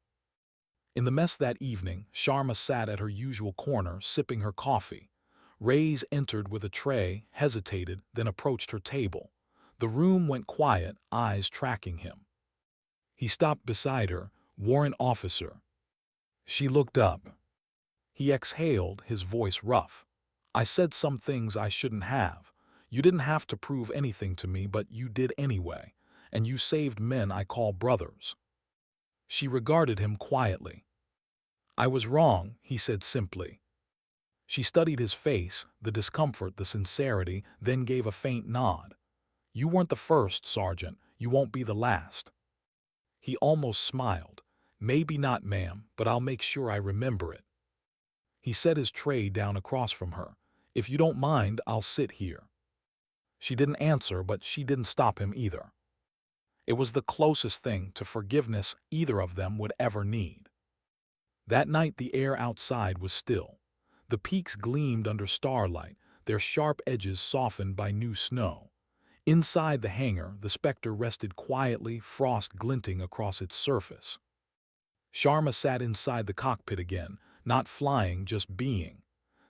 In the mess that evening, Sharma sat at her usual corner, sipping her coffee. Reyes entered with a tray, hesitated, then approached her table. The room went quiet, eyes tracking him. He stopped beside her. "Warrant officer." She looked up. He exhaled, his voice rough. "I said some things I shouldn't have. You didn't have to prove anything to me, but you did anyway. And you saved men I call brothers." She regarded him quietly. "I was wrong," he said simply. She studied his face, the discomfort, the sincerity, then gave a faint nod. "You weren't the first, Sergeant. You won't be the last." He almost smiled. "Maybe not, ma'am, but I'll make sure I remember it." He set his tray down across from her. "If you don't mind, I'll sit here." She didn't answer, but she didn't stop him either. It was the closest thing to forgiveness either of them would ever need. That night the air outside was still. The peaks gleamed under starlight, their sharp edges softened by new snow. Inside the hangar, the Spectre rested quietly, frost glinting across its surface. Sharma sat inside the cockpit again, not flying, just being.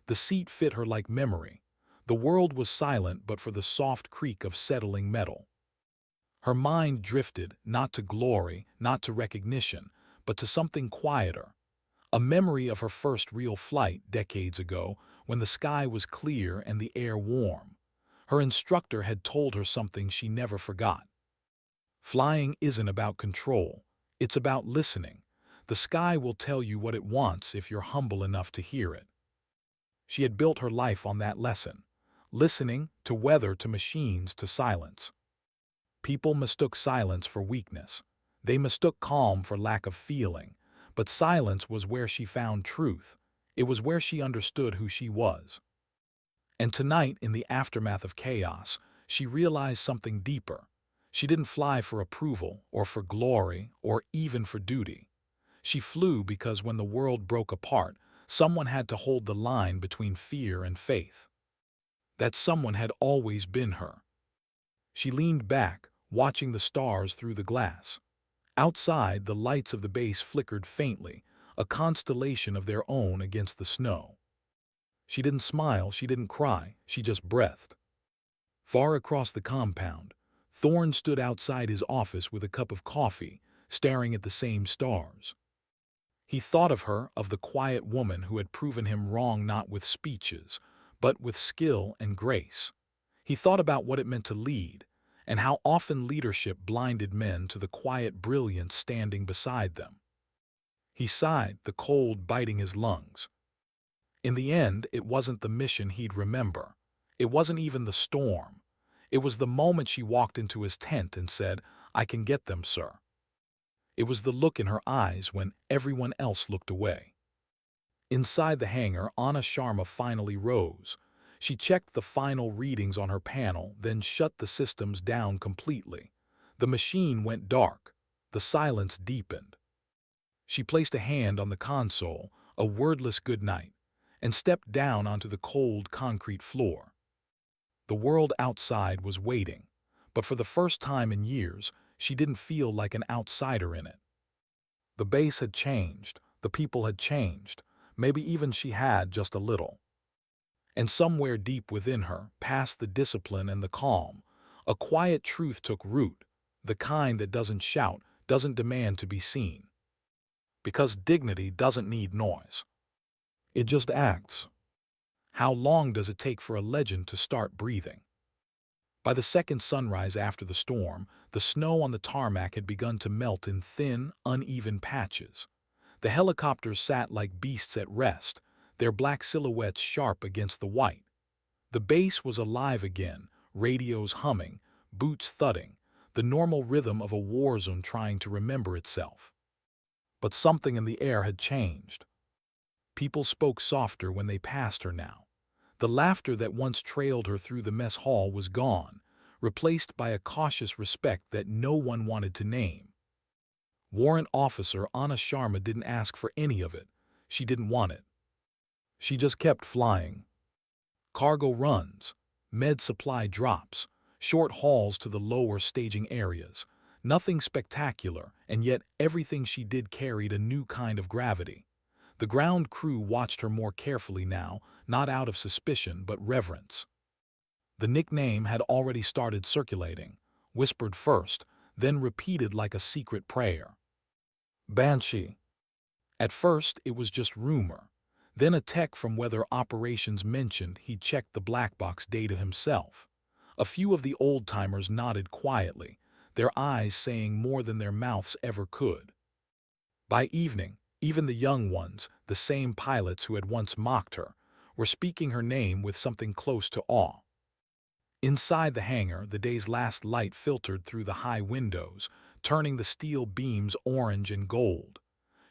The seat fit her like memory. The world was silent but for the soft creak of settling metal. Her mind drifted, not to glory, not to recognition, but to something quieter. A memory of her first real flight decades ago, when the sky was clear and the air warm. Her instructor had told her something she never forgot. Flying isn't about control. It's about listening. The sky will tell you what it wants if you're humble enough to hear it. She had built her life on that lesson. Listening, to weather, to machines, to silence. People mistook silence for weakness. They mistook calm for lack of feeling. But silence was where she found truth. It was where she understood who she was. And tonight, in the aftermath of chaos, she realized something deeper. She didn't fly for approval, or for glory, or even for duty. She flew because when the world broke apart, someone had to hold the line between fear and faith. That someone had always been her. She leaned back, watching the stars through the glass. Outside, the lights of the base flickered faintly, a constellation of their own against the snow. She didn't smile, she didn't cry, she just breathed. Far across the compound, Thorne stood outside his office with a cup of coffee, staring at the same stars. He thought of her, of the quiet woman who had proven him wrong not with speeches, but with skill and grace. He thought about what it meant to lead, and how often leadership blinded men to the quiet brilliance standing beside them. He sighed, the cold biting his lungs. In the end, it wasn't the mission he'd remember. It wasn't even the storm. It was the moment she walked into his tent and said, "I can get them, sir." It was the look in her eyes when everyone else looked away. Inside the hangar, Ana Sharma finally rose. She checked the final readings on her panel, then shut the systems down completely. The machine went dark. The silence deepened. She placed a hand on the console, a wordless goodnight, and stepped down onto the cold concrete floor. The world outside was waiting, but for the first time in years, she didn't feel like an outsider in it. The base had changed, the people had changed, maybe even she had just a little. And somewhere deep within her, past the discipline and the calm, a quiet truth took root, the kind that doesn't shout, doesn't demand to be seen. Because dignity doesn't need noise. It just acts. How long does it take for a legend to start breathing? By the second sunrise after the storm, the snow on the tarmac had begun to melt in thin, uneven patches. The helicopters sat like beasts at rest, their black silhouettes sharp against the white. The base was alive again, radios humming, boots thudding, the normal rhythm of a war zone trying to remember itself. But something in the air had changed. People spoke softer when they passed her now. The laughter that once trailed her through the mess hall was gone, replaced by a cautious respect that no one wanted to name. Warrant Officer Ana Sharma didn't ask for any of it. She didn't want it. She just kept flying. Cargo runs, med supply drops, short hauls to the lower staging areas. Nothing spectacular, and yet everything she did carried a new kind of gravity. The ground crew watched her more carefully now, not out of suspicion but reverence. The nickname had already started circulating, whispered first, then repeated like a secret prayer. Banshee. At first, it was just rumor. Then a tech from Weather Operations mentioned he'd checked the black box data himself. A few of the old-timers nodded quietly, their eyes saying more than their mouths ever could. By evening, even the young ones, the same pilots who had once mocked her, were speaking her name with something close to awe. Inside the hangar, the day's last light filtered through the high windows, turning the steel beams orange and gold.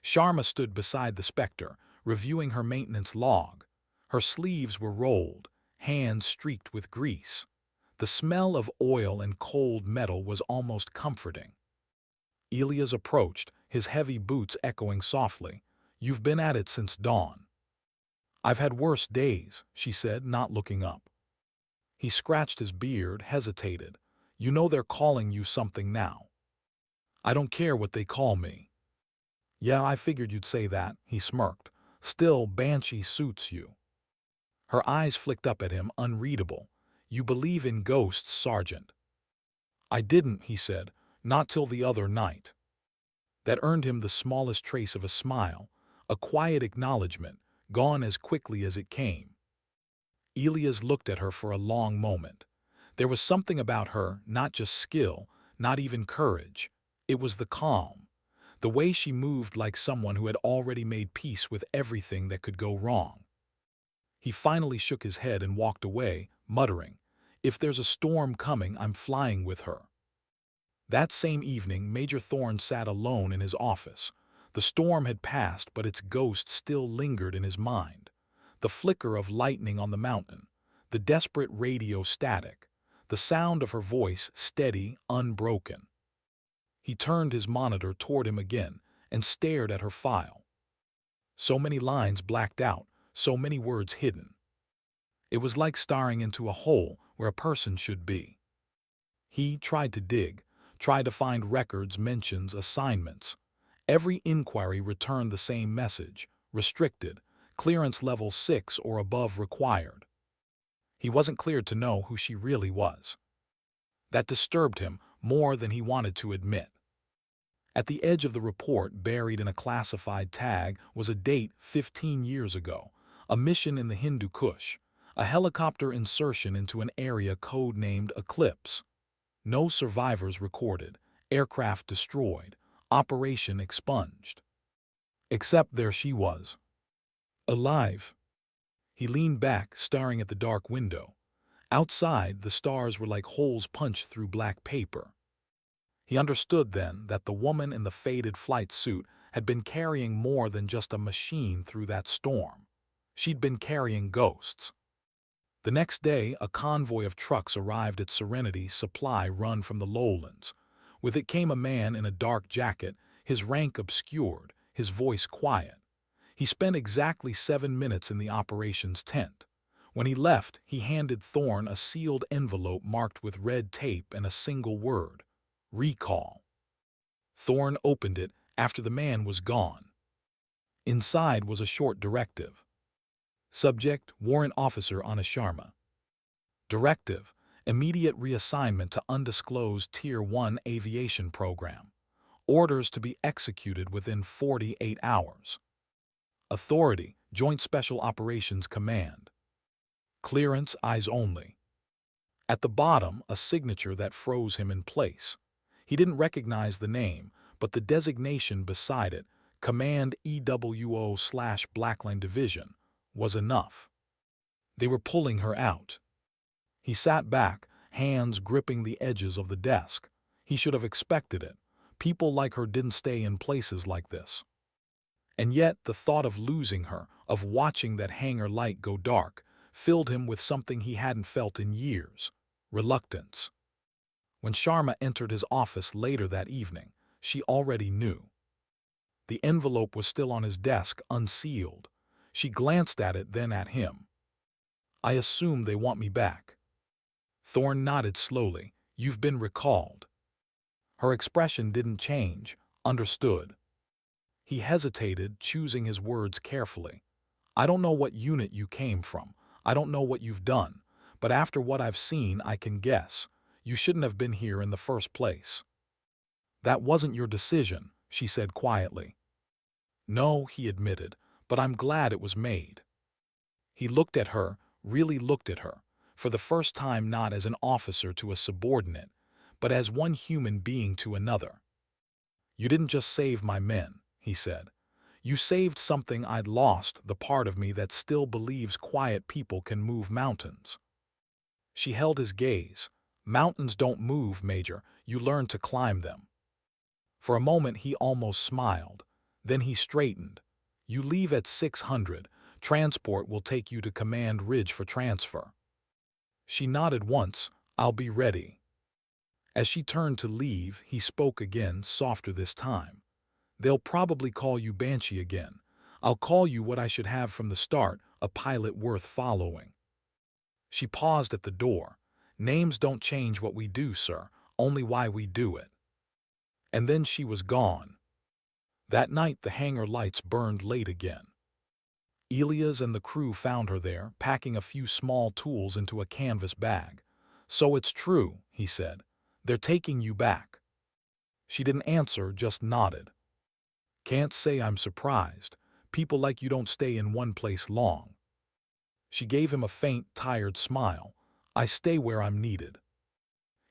Sharma stood beside the Spectre, reviewing her maintenance log. Her sleeves were rolled, hands streaked with grease. The smell of oil and cold metal was almost comforting. Elias approached, his heavy boots echoing softly. "You've been at it since dawn." "I've had worse days," she said, not looking up. He scratched his beard, hesitated. "You know they're calling you something now." "I don't care what they call me." "Yeah, I figured you'd say that," he smirked. "Still, Banshee suits you." Her eyes flicked up at him, unreadable. "You believe in ghosts, Sergeant." "I didn't," he said, "not till the other night." That earned him the smallest trace of a smile, a quiet acknowledgement, gone as quickly as it came. Elias looked at her for a long moment. There was something about her, not just skill, not even courage. It was the calm. The way she moved like someone who had already made peace with everything that could go wrong. He finally shook his head and walked away, muttering, "If there's a storm coming, I'm flying with her." That same evening, Major Thorne sat alone in his office. The storm had passed, but its ghost still lingered in his mind. The flicker of lightning on the mountain, the desperate radio static, the sound of her voice steady, unbroken. He turned his monitor toward him again and stared at her file. So many lines blacked out, so many words hidden. It was like staring into a hole where a person should be. He tried to dig, tried to find records, mentions, assignments. Every inquiry returned the same message: restricted, clearance level 6 or above required. He wasn't cleared to know who she really was. That disturbed him more than he wanted to admit. At the edge of the report, buried in a classified tag, was a date 15 years ago, a mission in the Hindu Kush, a helicopter insertion into an area code-named Eclipse. No survivors recorded, aircraft destroyed, operation expunged. Except there she was. Alive. He leaned back, staring at the dark window. Outside, the stars were like holes punched through black paper. He understood then that the woman in the faded flight suit had been carrying more than just a machine through that storm. She'd been carrying ghosts. The next day, a convoy of trucks arrived at Serenity's supply run from the lowlands. With it came a man in a dark jacket, his rank obscured, his voice quiet. He spent exactly 7 minutes in the operations tent. When he left, he handed Thorne a sealed envelope marked with red tape and a single word: recall. Thorne opened it after the man was gone. Inside was a short directive. Subject: Warrant Officer Ana Sharma. Directive: immediate reassignment to undisclosed Tier 1 aviation program. Orders to be executed within 48 hours. Authority: Joint Special Operations Command. Clearance: eyes only. At the bottom, a signature that froze him in place. He didn't recognize the name, but the designation beside it, Command EWO/Blackline Division, was enough. They were pulling her out. He sat back, hands gripping the edges of the desk. He should have expected it. People like her didn't stay in places like this. And yet the thought of losing her, of watching that hangar light go dark, filled him with something he hadn't felt in years: reluctance. When Sharma entered his office later that evening, she already knew. The envelope was still on his desk, unsealed. She glanced at it, then at him. "I assume they want me back." Thorne nodded slowly. "You've been recalled." Her expression didn't change. Understood. He hesitated, choosing his words carefully. "I don't know what unit you came from. I don't know what you've done. But after what I've seen, I can guess. You shouldn't have been here in the first place." "That wasn't your decision," she said quietly. "No," he admitted, "but I'm glad it was made." He looked at her, really looked at her, for the first time not as an officer to a subordinate, but as one human being to another. "You didn't just save my men," he said. "You saved something I'd lost, the part of me that still believes quiet people can move mountains." She held his gaze. "Mountains don't move, Major. You learn to climb them." For a moment he almost smiled. Then he straightened. "You leave at 600. Transport will take you to Command Ridge for transfer." She nodded once. "I'll be ready." As she turned to leave, he spoke again, softer this time. "They'll probably call you Banshee again. I'll call you what I should have from the start, a pilot worth following." She paused at the door. "Names don't change what we do, sir, only why we do it." And then she was gone. That night the hangar lights burned late again. Elias and the crew found her there, packing a few small tools into a canvas bag. "So it's true," he said. "They're taking you back." She didn't answer, just nodded. "Can't say I'm surprised. People like you don't stay in one place long." She gave him a faint, tired smile. "I stay where I'm needed."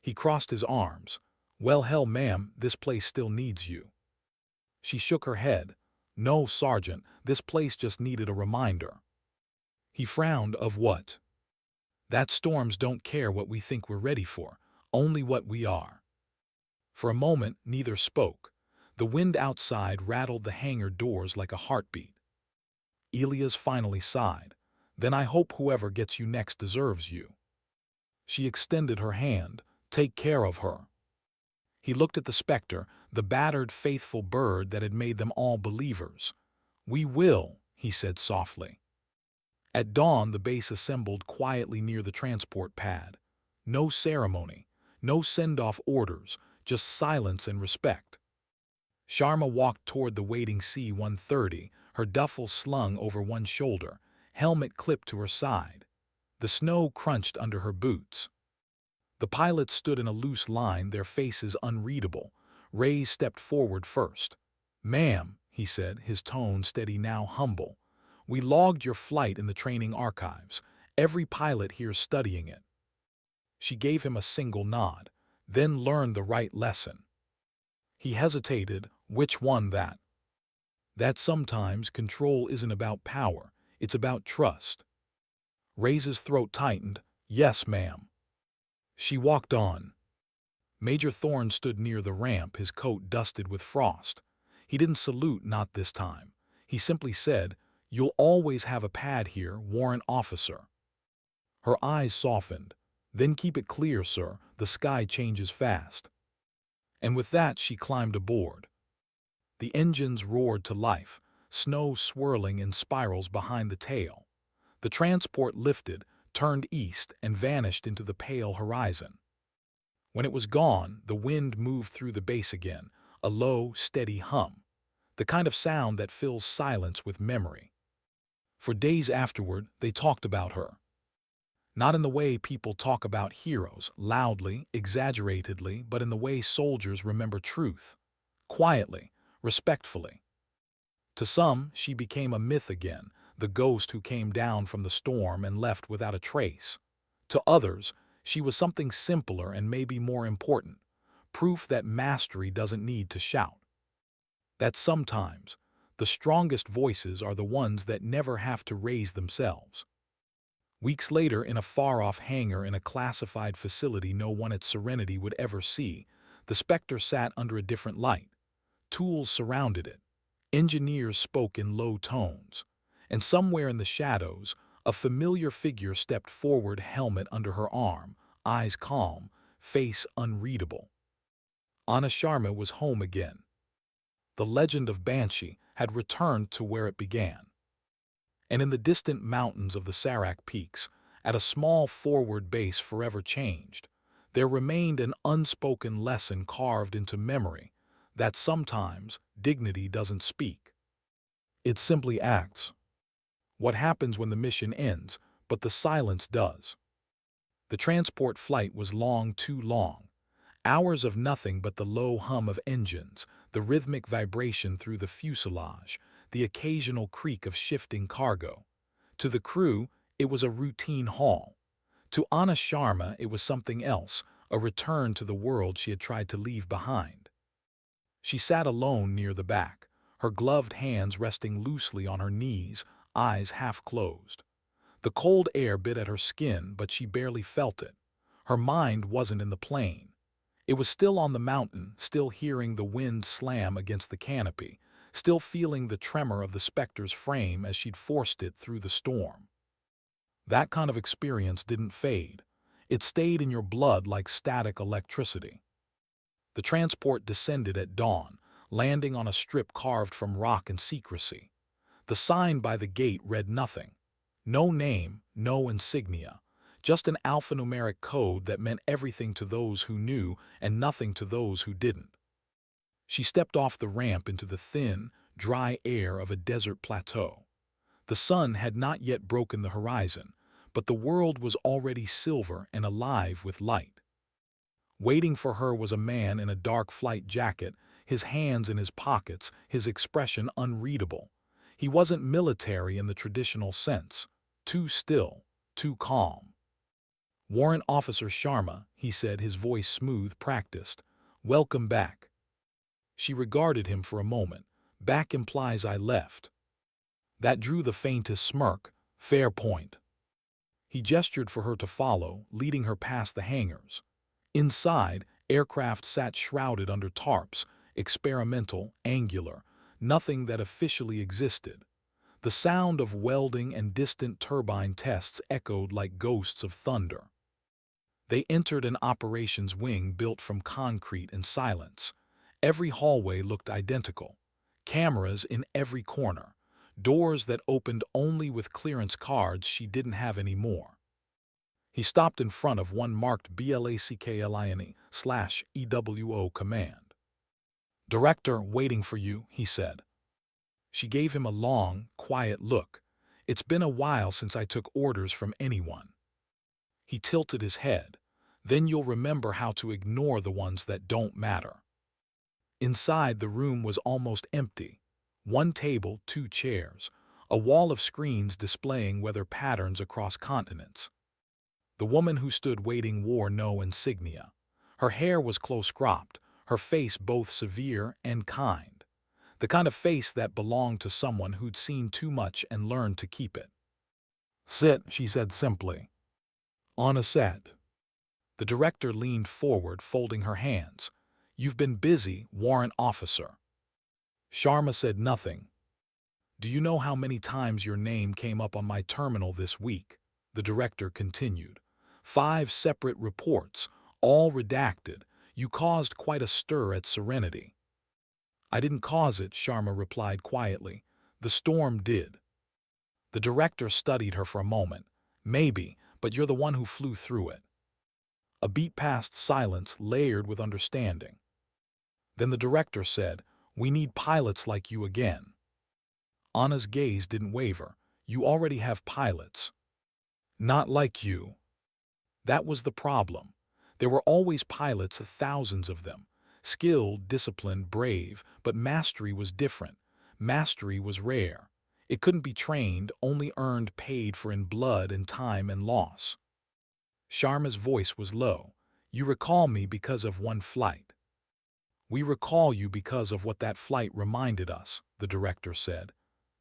He crossed his arms. "Well, hell, ma'am, this place still needs you." She shook her head. "No, Sergeant, this place just needed a reminder." He frowned. "Of what?" "That storms don't care what we think we're ready for, only what we are." For a moment, neither spoke. The wind outside rattled the hangar doors like a heartbeat. Elias finally sighed. "Then I hope whoever gets you next deserves you." She extended her hand. "Take care of her." He looked at the specter, the battered, faithful bird that had made them all believers. "We will," he said softly. At dawn, the base assembled quietly near the transport pad. No ceremony, no send-off orders, just silence and respect. Sharma walked toward the waiting C-130, her duffel slung over one shoulder, helmet clipped to her side. The snow crunched under her boots. The pilots stood in a loose line, their faces unreadable. Reyes stepped forward first. "Ma'am," he said, his tone steady now humble, "we logged your flight in the training archives. Every pilot here's studying it." She gave him a single nod. "Then learn the right lesson." He hesitated. "Which one, that?" "That sometimes control isn't about power, it's about trust." Reyes's throat tightened. "Yes, ma'am." She walked on. Major Thorne stood near the ramp, his coat dusted with frost. He didn't salute, not this time. He simply said, "You'll always have a pad here, warrant officer." Her eyes softened. "Then keep it clear, sir. The sky changes fast." And with that she climbed aboard. The engines roared to life, snow swirling in spirals behind the tail. The transport lifted, turned east, and vanished into the pale horizon. When it was gone, the wind moved through the base again, a low, steady hum, the kind of sound that fills silence with memory. For days afterward, they talked about her. Not in the way people talk about heroes, loudly, exaggeratedly, but in the way soldiers remember truth, quietly, respectfully. To some, she became a myth again, the ghost who came down from the storm and left without a trace. To others, she was something simpler and maybe more important, proof that mastery doesn't need to shout. That sometimes, the strongest voices are the ones that never have to raise themselves. Weeks later, in a far-off hangar in a classified facility no one at Serenity would ever see, the Spectre sat under a different light. Tools surrounded it. Engineers spoke in low tones. And somewhere in the shadows, a familiar figure stepped forward, helmet under her arm, eyes calm, face unreadable. Ana Sharma was home again. The legend of Banshee had returned to where it began. And in the distant mountains of the Sarak Peaks, at a small forward base forever changed, there remained an unspoken lesson carved into memory that sometimes dignity doesn't speak. It simply acts. What happens when the mission ends, but the silence does? The transport flight was long, too long. Hours of nothing but the low hum of engines, the rhythmic vibration through the fuselage, the occasional creak of shifting cargo. To the crew, it was a routine haul. To Ana Sharma, it was something else, a return to the world she had tried to leave behind. She sat alone near the back, her gloved hands resting loosely on her knees, eyes half closed. The cold air bit at her skin, but she barely felt it. Her mind wasn't in the plane. It was still on the mountain, still hearing the wind slam against the canopy, still feeling the tremor of the Spectre's frame as she'd forced it through the storm. That kind of experience didn't fade. It stayed in your blood like static electricity. The transport descended at dawn, landing on a strip carved from rock and secrecy. The sign by the gate read nothing. No name, no insignia. Just an alphanumeric code that meant everything to those who knew and nothing to those who didn't. She stepped off the ramp into the thin, dry air of a desert plateau. The sun had not yet broken the horizon, but the world was already silver and alive with light. Waiting for her was a man in a dark flight jacket, his hands in his pockets, his expression unreadable. He wasn't military in the traditional sense. Too still, too calm. "Warrant Officer Sharma," he said, his voice smooth, practiced. "Welcome back." She regarded him for a moment. Back implies I left. That drew the faintest smirk. Fair point. He gestured for her to follow, leading her past the hangars. Inside, aircraft sat shrouded under tarps, experimental, angular, nothing that officially existed. The sound of welding and distant turbine tests echoed like ghosts of thunder. They entered an operations wing built from concrete and silence. Every hallway looked identical. Cameras in every corner. Doors that opened only with clearance cards she didn't have anymore. He stopped in front of one marked BLACKLINE/EWO command. "Director, waiting for you," he said. She gave him a long, quiet look. "It's been a while since I took orders from anyone." He tilted his head. "Then you'll remember how to ignore the ones that don't matter." Inside, the room was almost empty. One table, two chairs, a wall of screens displaying weather patterns across continents. The woman who stood waiting wore no insignia. Her hair was close-cropped, her face both severe and kind. The kind of face that belonged to someone who'd seen too much and learned to keep it. "Sit," she said simply. Anna sat. The director leaned forward, folding her hands. "You've been busy, warrant officer." Sharma said nothing. "Do you know how many times your name came up on my terminal this week?" The director continued. "5 separate reports, all redacted. You caused quite a stir at Serenity." "I didn't cause it," Sharma replied quietly. "The storm did." The director studied her for a moment. "Maybe, but you're the one who flew through it." A beat past silence layered with understanding. Then the director said, "We need pilots like you again." Ana's gaze didn't waver. "You already have pilots." "Not like you." That was the problem. There were always pilots, thousands of them. Skilled, disciplined, brave, but mastery was different. Mastery was rare. It couldn't be trained, only earned, paid for in blood and time and loss. Sharma's voice was low. "You recall me because of one flight." "We recall you because of what that flight reminded us," the director said.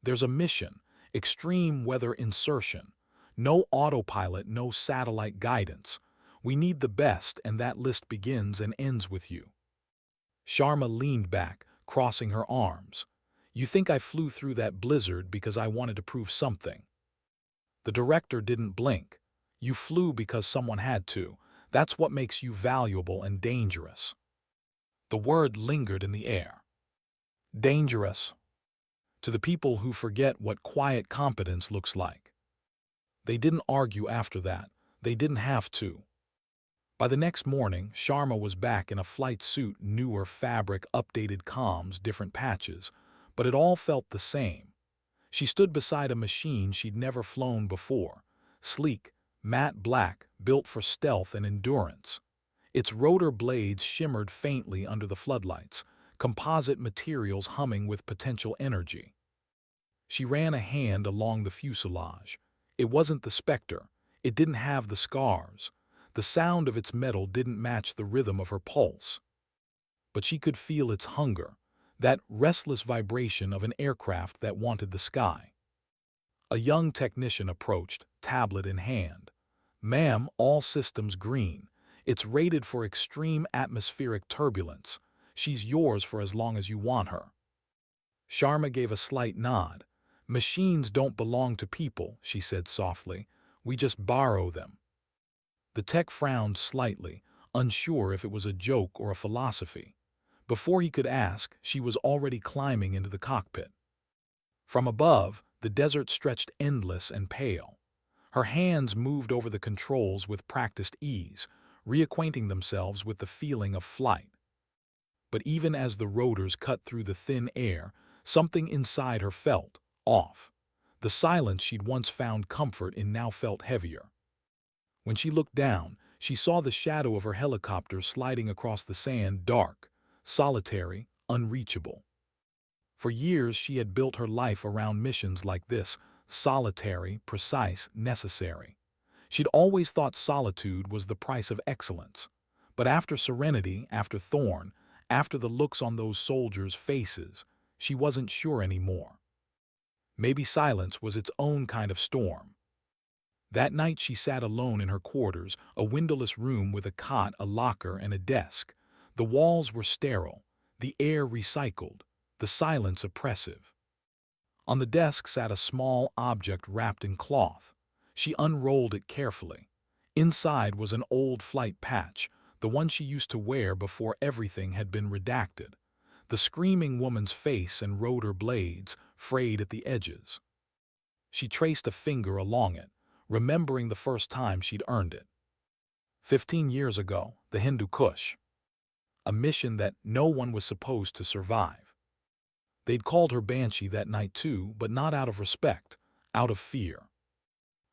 "There's a mission, extreme weather insertion. No autopilot, no satellite guidance. We need the best, and that list begins and ends with you." Sharma leaned back, crossing her arms. "You think I flew through that blizzard because I wanted to prove something?" The director didn't blink. "You flew because someone had to. That's what makes you valuable and dangerous." The word lingered in the air. Dangerous. To the people who forget what quiet competence looks like. They didn't argue after that. They didn't have to. By the next morning, Sharma was back in a flight suit, newer fabric, updated comms, different patches, but it all felt the same. She stood beside a machine she'd never flown before, sleek, matte black, built for stealth and endurance. Its rotor blades shimmered faintly under the floodlights, composite materials humming with potential energy. She ran a hand along the fuselage. It wasn't the Spectre. It didn't have the scars. The sound of its metal didn't match the rhythm of her pulse. But she could feel its hunger, that restless vibration of an aircraft that wanted the sky. A young technician approached, tablet in hand. "Ma'am, all systems green. It's rated for extreme atmospheric turbulence. She's yours for as long as you want her." Sharma gave a slight nod. "Machines don't belong to people," she said softly. "We just borrow them." The tech frowned slightly, unsure if it was a joke or a philosophy. Before he could ask, she was already climbing into the cockpit. From above, the desert stretched endless and pale. Her hands moved over the controls with practiced ease, reacquainting themselves with the feeling of flight. But even as the rotors cut through the thin air, something inside her felt off. The silence she'd once found comfort in now felt heavier. When she looked down, she saw the shadow of her helicopter sliding across the sand, dark, solitary, unreachable. For years she had built her life around missions like this, solitary, precise, necessary. She'd always thought solitude was the price of excellence. But after Serenity, after Thorne, after the looks on those soldiers' faces, she wasn't sure anymore. Maybe silence was its own kind of storm. That night she sat alone in her quarters, a windowless room with a cot, a locker, and a desk. The walls were sterile, the air recycled, the silence oppressive. On the desk sat a small object wrapped in cloth. She unrolled it carefully. Inside was an old flight patch, the one she used to wear before everything had been redacted. The screaming woman's face and rotor blades, frayed at the edges. She traced a finger along it, remembering the first time she'd earned it. 15 years ago, the Hindu Kush. A mission that no one was supposed to survive. They'd called her Banshee that night too, but not out of respect, out of fear.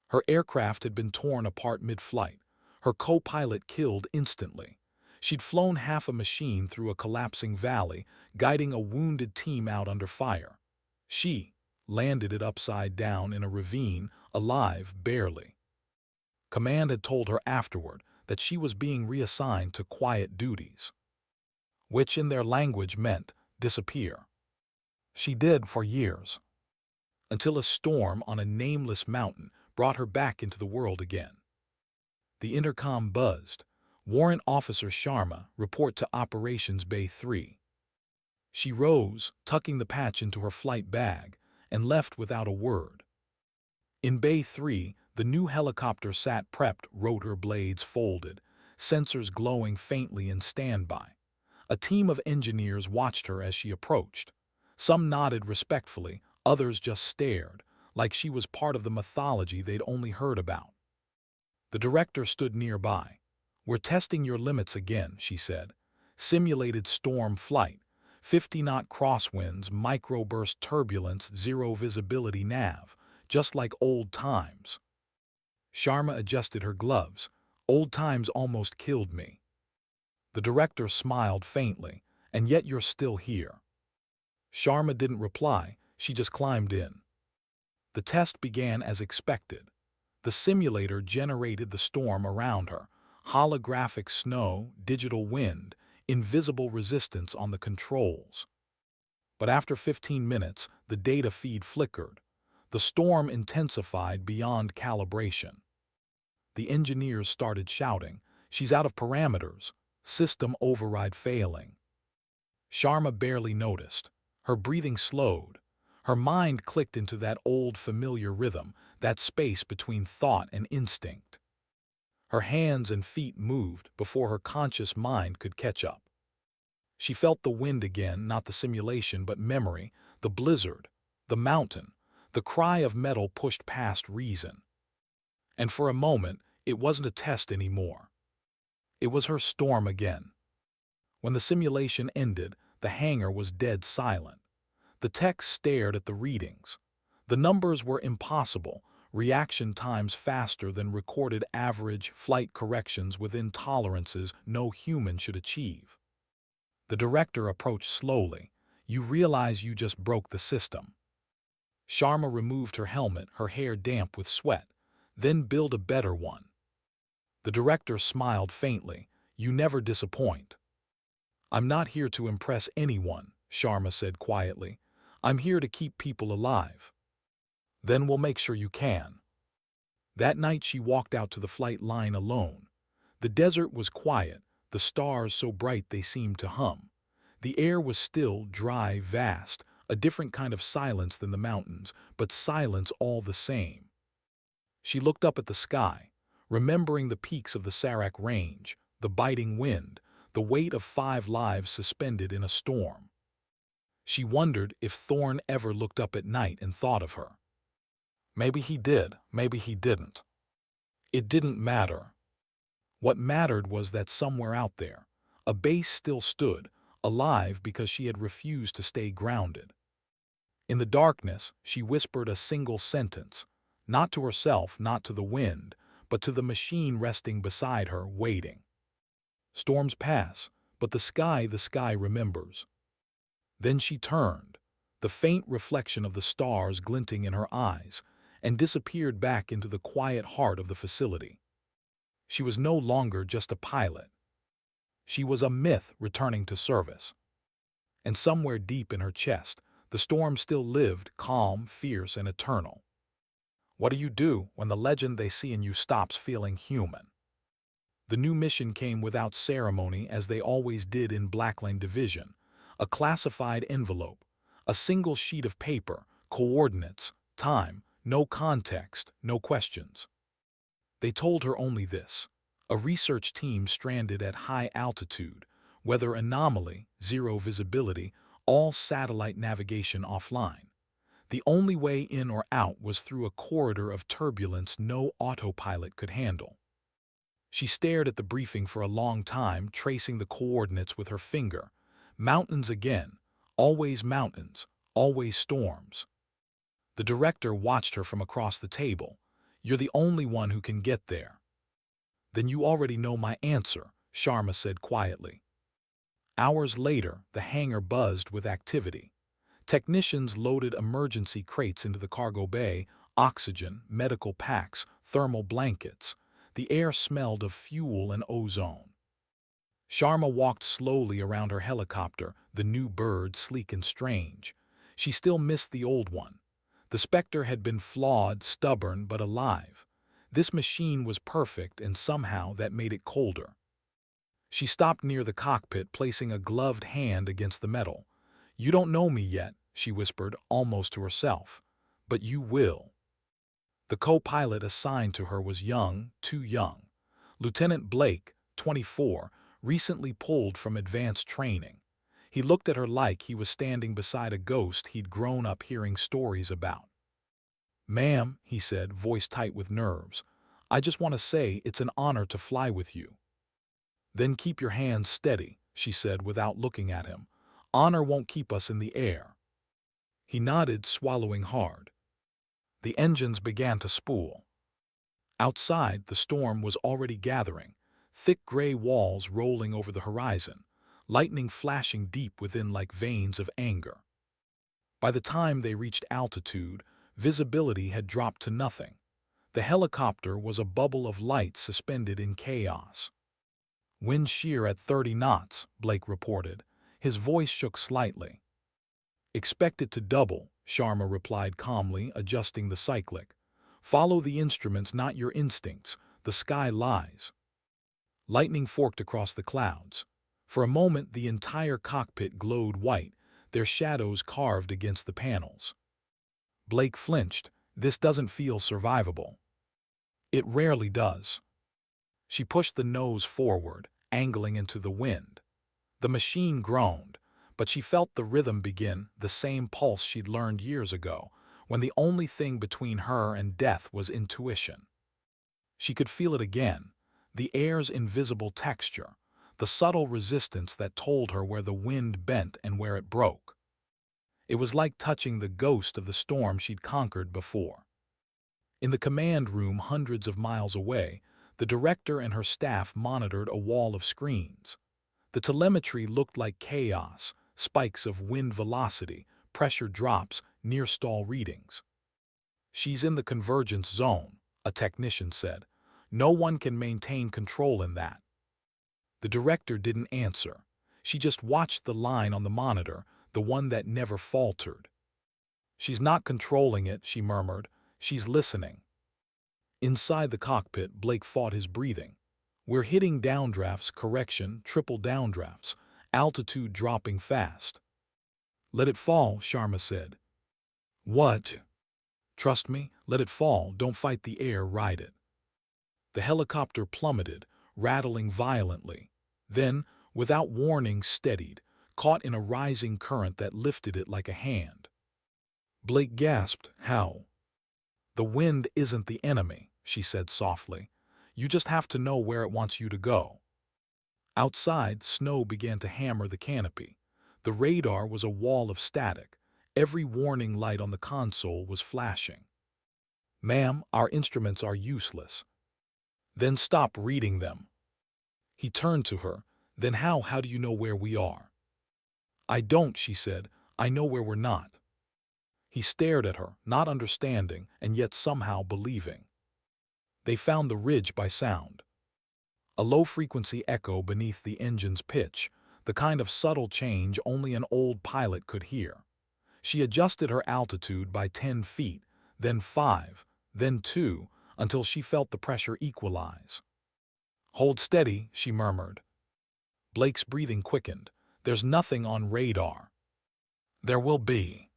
Her aircraft had been torn apart mid-flight, her co-pilot killed instantly. She'd flown half a machine through a collapsing valley, guiding a wounded team out under fire. She landed it upside down in a ravine, alive barely. Command had told her afterward that she was being reassigned to quiet duties, which in their language meant disappear. She did for years, until a storm on a nameless mountain brought her back into the world again. The intercom buzzed. Warrant Officer Sharma, report to Operations Bay 3. She rose, tucking the patch into her flight bag, and left without a word. In Bay 3, the new helicopter sat prepped, rotor blades folded, sensors glowing faintly in standby. A team of engineers watched her as she approached. Some nodded respectfully, others just stared, like she was part of the mythology they'd only heard about. The director stood nearby. "We're testing your limits again," she said. "Simulated storm flight, 50-knot crosswinds, microburst turbulence, zero visibility nav, just like old times." Sharma adjusted her gloves. "Old times almost killed me." The director smiled faintly. "And yet you're still here." Sharma didn't reply. She just climbed in. The test began as expected. The simulator generated the storm around her. Holographic snow, digital wind, invisible resistance on the controls. But after 15 minutes, the data feed flickered. The storm intensified beyond calibration. The engineers started shouting, "She's out of parameters. System override failing." Sharma barely noticed. Her breathing slowed. Her mind clicked into that old familiar rhythm, that space between thought and instinct. Her hands and feet moved before her conscious mind could catch up. She felt the wind again, not the simulation but memory, the blizzard, the mountain, the cry of metal pushed past reason. And for a moment, it wasn't a test anymore. It was her storm again. When the simulation ended, the hangar was dead silent. The techs stared at the readings. The numbers were impossible, reaction times faster than recorded average flight corrections within tolerances no human should achieve. The director approached slowly. "You realize you just broke the system." Sharma removed her helmet, her hair damp with sweat. "Then build a better one." The director smiled faintly. "You never disappoint." "I'm not here to impress anyone," Sharma said quietly. "I'm here to keep people alive." "Then we'll make sure you can." That night she walked out to the flight line alone. The desert was quiet, the stars so bright they seemed to hum. The air was still, dry, vast, a different kind of silence than the mountains, but silence all the same. She looked up at the sky, remembering the peaks of the Sarak Range, the biting wind, the weight of 5 lives suspended in a storm. She wondered if Thorne ever looked up at night and thought of her. Maybe he did, maybe he didn't. It didn't matter. What mattered was that somewhere out there, a base still stood, alive because she had refused to stay grounded. In the darkness, she whispered a single sentence, not to herself, not to the wind, but to the machine resting beside her, waiting. Storms pass, but the sky remembers. Then she turned, the faint reflection of the stars glinting in her eyes, and disappeared back into the quiet heart of the facility. She was no longer just a pilot. She was a myth returning to service. And somewhere deep in her chest, the storm still lived, calm, fierce, and eternal. What do you do when the legend they see in you stops feeling human? The new mission came without ceremony, as they always did in Blackline Division. A classified envelope, a single sheet of paper, coordinates, time, no context, no questions. They told her only this: a research team stranded at high altitude, weather anomaly, zero visibility, all satellite navigation offline. The only way in or out was through a corridor of turbulence no autopilot could handle. She stared at the briefing for a long time, tracing the coordinates with her finger. Mountains again, always mountains, always storms. The director watched her from across the table. "You're the only one who can get there." "Then you already know my answer," Sharma said quietly. Hours later, the hangar buzzed with activity. Technicians loaded emergency crates into the cargo bay, oxygen, medical packs, thermal blankets. The air smelled of fuel and ozone. Sharma walked slowly around her helicopter, the new bird sleek and strange. She still missed the old one. The Spectre had been flawed, stubborn, but alive. This machine was perfect, and somehow that made it colder. She stopped near the cockpit, placing a gloved hand against the metal. "You don't know me yet," she whispered, almost to herself. "But you will." The co-pilot assigned to her was young, too young. Lieutenant Blake, 24, recently pulled from advanced training. He looked at her like he was standing beside a ghost he'd grown up hearing stories about. "Ma'am," he said, voice tight with nerves, "I just want to say it's an honor to fly with you." "Then keep your hands steady," she said without looking at him. "Honor won't keep us in the air." He nodded, swallowing hard. The engines began to spool. Outside, the storm was already gathering, thick gray walls rolling over the horizon, lightning flashing deep within like veins of anger. By the time they reached altitude, visibility had dropped to nothing. The helicopter was a bubble of light suspended in chaos. "Wind shear at 30 knots, Blake reported. His voice shook slightly. "Expect it to double," Sharma replied calmly, adjusting the cyclic. "Follow the instruments, not your instincts. The sky lies." Lightning forked across the clouds. For a moment, the entire cockpit glowed white, their shadows carved against the panels. Blake flinched. "This doesn't feel survivable." "It rarely does." She pushed the nose forward, angling into the wind. The machine groaned, but she felt the rhythm begin, the same pulse she'd learned years ago, when the only thing between her and death was intuition. She could feel it again, the air's invisible texture, the subtle resistance that told her where the wind bent and where it broke. It was like touching the ghost of the storm she'd conquered before. In the command room hundreds of miles away, the director and her staff monitored a wall of screens. The telemetry looked like chaos, spikes of wind velocity, pressure drops, near-stall readings. "She's in the convergence zone," a technician said. "No one can maintain control in that." The director didn't answer. She just watched the line on the monitor, the one that never faltered. "She's not controlling it," she murmured. "She's listening." Inside the cockpit, Blake fought his breathing. "We're hitting downdrafts, correction, triple downdrafts, altitude dropping fast." "Let it fall," Sharma said. "What?" "Trust me, let it fall, don't fight the air, ride it." The helicopter plummeted, rattling violently. Then, without warning, steadied, caught in a rising current that lifted it like a hand. Blake gasped. "How?" "The wind isn't the enemy," she said softly. "You just have to know where it wants you to go." Outside, snow began to hammer the canopy. The radar was a wall of static. Every warning light on the console was flashing. "Ma'am, our instruments are useless." "Then stop reading them." He turned to her. "Then how do you know where we are?" "I don't," she said. "I know where we're not." He stared at her, not understanding, and yet somehow believing. They found the ridge by sound. A low-frequency echo beneath the engine's pitch, the kind of subtle change only an old pilot could hear. She adjusted her altitude by 10 feet, then 5, then 2, until she felt the pressure equalize. "Hold steady," she murmured. Blake's breathing quickened. "There's nothing on radar." "There will be."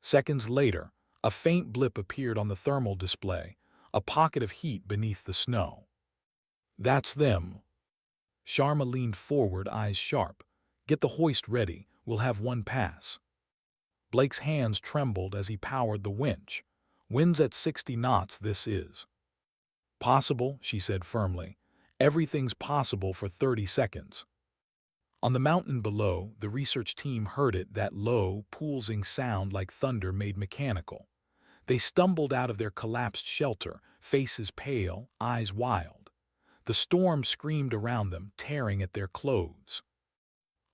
Seconds later, a faint blip appeared on the thermal display, a pocket of heat beneath the snow. "That's them." Sharma leaned forward, eyes sharp. "Get the hoist ready, we'll have one pass." Blake's hands trembled as he powered the winch. "Winds at 60 knots, this is." "Possible," she said firmly. "Everything's possible for 30 seconds." On the mountain below, the research team heard it, that low, pulsing sound like thunder made mechanical. They stumbled out of their collapsed shelter, faces pale, eyes wild. The storm screamed around them, tearing at their clothes.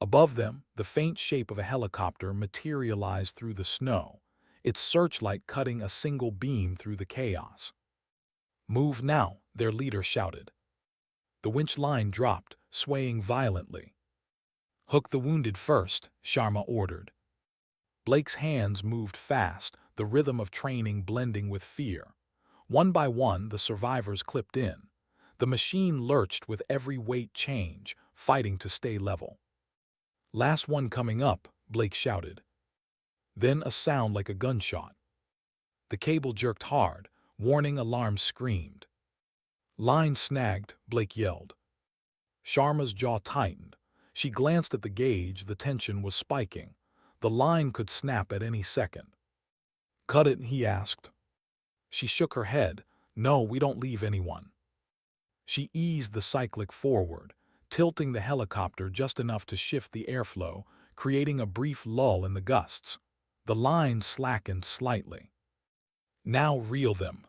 Above them, the faint shape of a helicopter materialized through the snow, its searchlight cutting a single beam through the chaos. "Move now," their leader shouted. The winch line dropped, swaying violently. "Hook the wounded first," Sharma ordered. Blake's hands moved fast, the rhythm of training blending with fear. One by one, the survivors clipped in. The machine lurched with every weight change, fighting to stay level. "Last one coming up," Blake shouted. Then a sound like a gunshot. The cable jerked hard, warning alarms screamed. "Line snagged," Blake yelled. Sharma's jaw tightened. She glanced at the gauge, the tension was spiking. The line could snap at any second. "Cut it?" he asked. She shook her head. "No, we don't leave anyone." She eased the cyclic forward, tilting the helicopter just enough to shift the airflow, creating a brief lull in the gusts. The line slackened slightly. "Now reel them."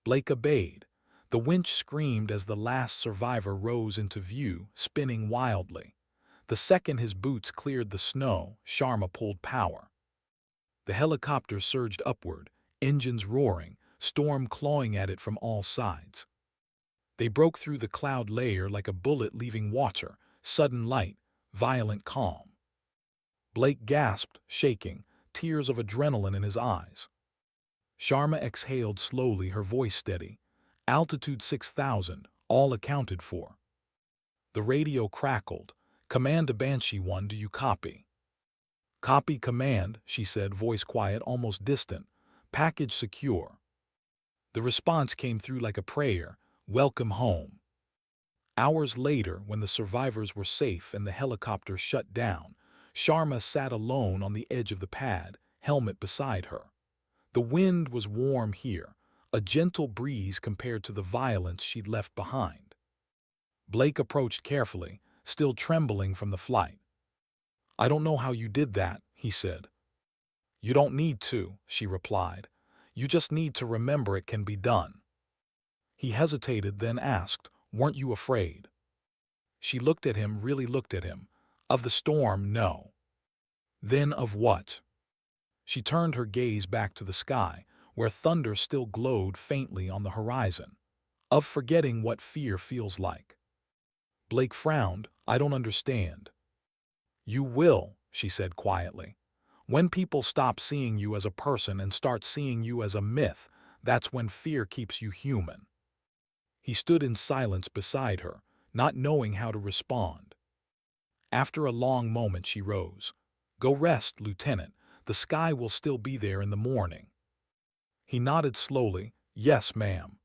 Blake obeyed. The winch screamed as the last survivor rose into view, spinning wildly. The second his boots cleared the snow, Sharma pulled power. The helicopter surged upward, engines roaring, storm clawing at it from all sides. They broke through the cloud layer like a bullet leaving water, sudden light, violent calm. Blake gasped, shaking, tears of adrenaline in his eyes. Sharma exhaled slowly, her voice steady. "Altitude 6,000, all accounted for." The radio crackled. "Command to Banshee 1, do you copy?" "Copy, command," she said, voice quiet, almost distant. "Package secure." The response came through like a prayer. "Welcome home." Hours later, when the survivors were safe and the helicopter shut down, Sharma sat alone on the edge of the pad, helmet beside her. The wind was warm here, a gentle breeze compared to the violence she'd left behind. Blake approached carefully, still trembling from the flight. "I don't know how you did that," he said. "You don't need to," she replied. "You just need to remember it can be done." He hesitated, then asked, "Weren't you afraid?" She looked at him, really looked at him. "Of the storm, no." "Then of what?" She turned her gaze back to the sky, where thunder still glowed faintly on the horizon. "Of forgetting what fear feels like." Blake frowned. "I don't understand." "You will," she said quietly. "When people stop seeing you as a person and start seeing you as a myth, that's when fear keeps you human." He stood in silence beside her, not knowing how to respond. After a long moment she rose. "Go rest, Lieutenant. The sky will still be there in the morning." He nodded slowly. "Yes, ma'am."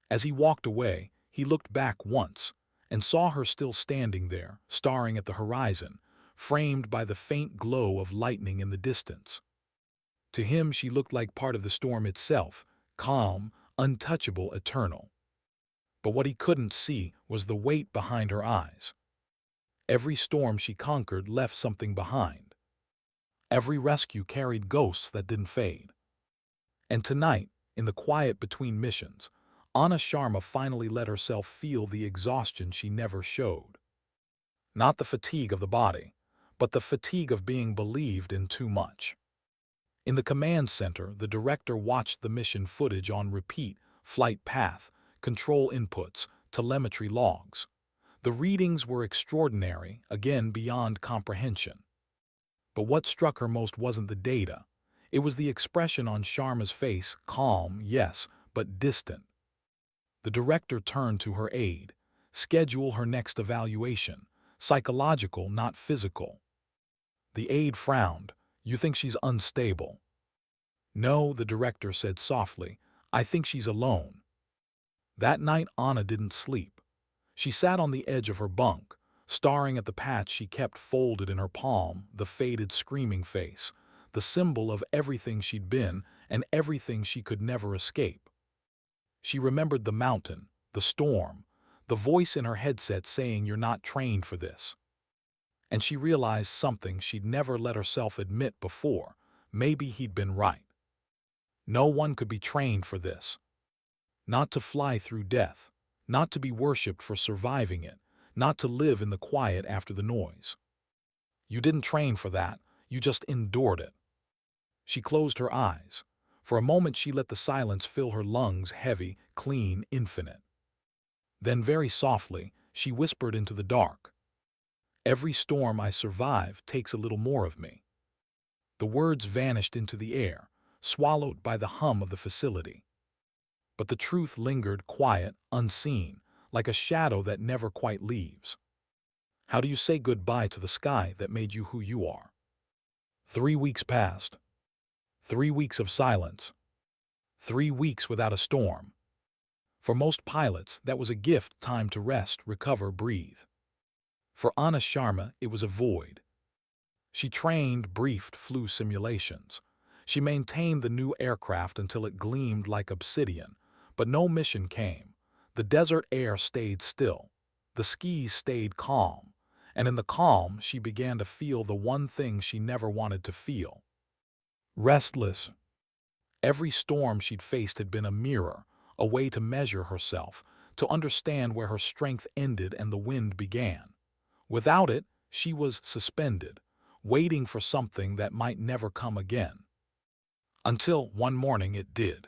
As he walked away, he looked back once and saw her still standing there, staring at the horizon, framed by the faint glow of lightning in the distance. To him she looked like part of the storm itself, calm, untouchable, eternal. But what he couldn't see was the weight behind her eyes. Every storm she conquered left something behind. Every rescue carried ghosts that didn't fade. And tonight, in the quiet between missions, Ana Sharma finally let herself feel the exhaustion she never showed. Not the fatigue of the body, but the fatigue of being believed in too much. In the command center, the director watched the mission footage on repeat, flight path, control inputs, telemetry logs. The readings were extraordinary, again beyond comprehension. But what struck her most wasn't the data. It was the expression on Sharma's face, calm, yes, but distant. The director turned to her aide. "Schedule her next evaluation. Psychological, not physical." The aide frowned. "You think she's unstable?" "No," the director said softly. "I think she's alone." That night Ana didn't sleep. She sat on the edge of her bunk, staring at the patch she kept folded in her palm, the faded screaming face, the symbol of everything she'd been and everything she could never escape. She remembered the mountain, the storm, the voice in her headset saying, "You're not trained for this." And she realized something she'd never let herself admit before. Maybe he'd been right. No one could be trained for this. Not to fly through death, not to be worshipped for surviving it, not to live in the quiet after the noise. You didn't train for that, you just endured it. She closed her eyes. For a moment she let the silence fill her lungs, heavy, clean, infinite. Then very softly, she whispered into the dark, "Every storm I survive takes a little more of me." The words vanished into the air, swallowed by the hum of the facility. But the truth lingered quiet, unseen, like a shadow that never quite leaves. How do you say goodbye to the sky that made you who you are? 3 weeks passed. 3 weeks of silence. 3 weeks without a storm. For most pilots, that was a gift, time to rest, recover, breathe. For Ana Sharma, it was a void. She trained, briefed, flew simulations. She maintained the new aircraft until it gleamed like obsidian, but no mission came. The desert air stayed still. The skis stayed calm. And in the calm, she began to feel the one thing she never wanted to feel. Restless. Every storm she'd faced had been a mirror, a way to measure herself, to understand where her strength ended and the wind began. Without it, she was suspended, waiting for something that might never come again. Until one morning it did.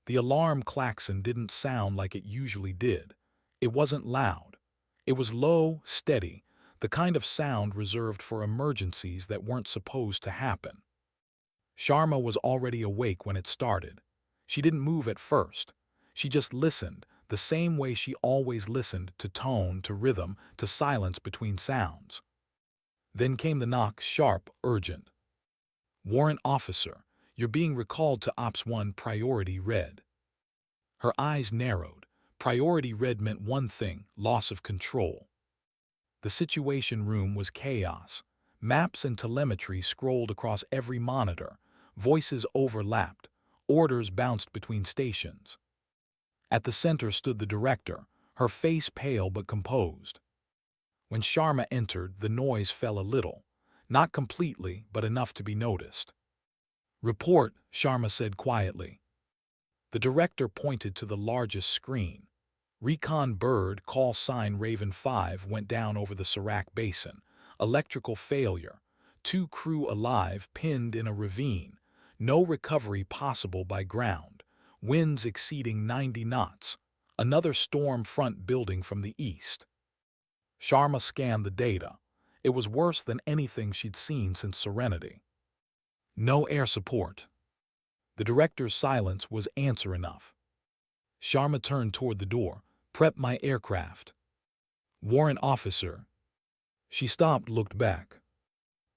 The alarm klaxon didn't sound like it usually did. It wasn't loud. It was low, steady, the kind of sound reserved for emergencies that weren't supposed to happen. Sharma was already awake when it started. She didn't move at first. She just listened, the same way she always listened, to tone, to rhythm, to silence between sounds. Then came the knock, sharp, urgent. "Warrant officer, you're being recalled to Ops 1, priority red." Her eyes narrowed. Priority red meant one thing: loss of control. The situation room was chaos. Maps and telemetry scrolled across every monitor. Voices overlapped. Orders bounced between stations. At the center stood the director, her face pale but composed. When Sharma entered, the noise fell a little. Not completely, but enough to be noticed. "Report," Sharma said quietly. The director pointed to the largest screen. Recon Bird, call sign Raven 5, went down over the Sirac Basin. Electrical failure. 2 crew alive, pinned in a ravine. No recovery possible by ground. Winds exceeding 90 knots. Another storm front building from the east. Sharma scanned the data. It was worse than anything she'd seen since Serenity. No air support. The director's silence was answer enough. Sharma turned toward the door. "Prep my aircraft." "Warrant officer." She stopped, looked back.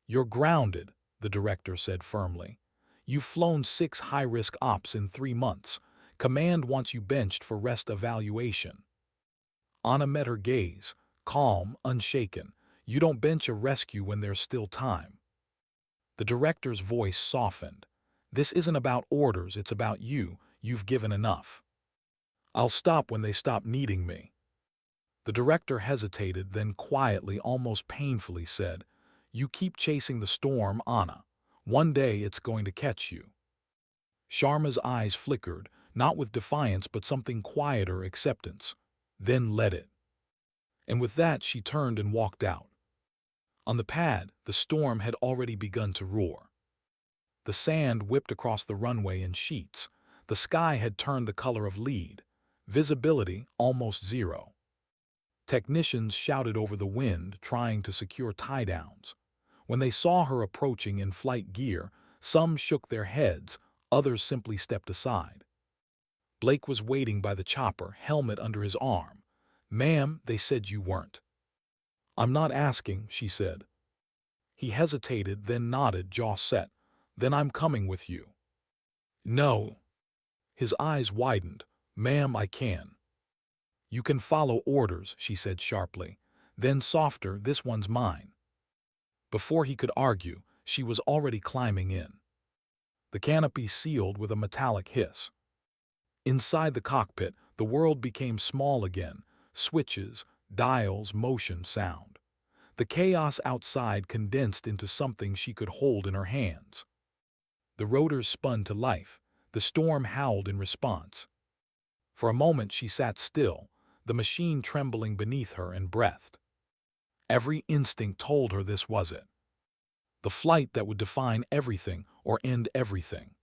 "You're grounded," the director said firmly. "You've flown 6 high-risk ops in 3 months. Command wants you benched for rest evaluation." Ana met her gaze, calm, unshaken. "You don't bench a rescue when there's still time." The director's voice softened. "This isn't about orders, it's about you. You've given enough. I'll stop when they stop needing me." The director hesitated, then quietly, almost painfully said, "You keep chasing the storm, Ana. One day it's going to catch you." Sharma's eyes flickered, not with defiance but something quieter, acceptance. "Then let it." And with that she turned and walked out. On the pad, the storm had already begun to roar. The sand whipped across the runway in sheets. The sky had turned the color of lead. Visibility almost zero. Technicians shouted over the wind, trying to secure tie-downs. When they saw her approaching in flight gear, some shook their heads, others simply stepped aside. Blake was waiting by the chopper, helmet under his arm. "Ma'am, they said you weren't." "I'm not asking," she said. He hesitated, then nodded, jaw set. "Then I'm coming with you." "No." His eyes widened. "Ma'am, I can." "You can follow orders," she said sharply. Then softer, "This one's mine." Before he could argue, she was already climbing in. The canopy sealed with a metallic hiss. Inside the cockpit, the world became small again. Switches, dials, motion, sound. The chaos outside condensed into something she could hold in her hands. The rotors spun to life. The storm howled in response. For a moment she sat still, the machine trembling beneath her, and breathed. Every instinct told her this was it. The flight that would define everything or end everything.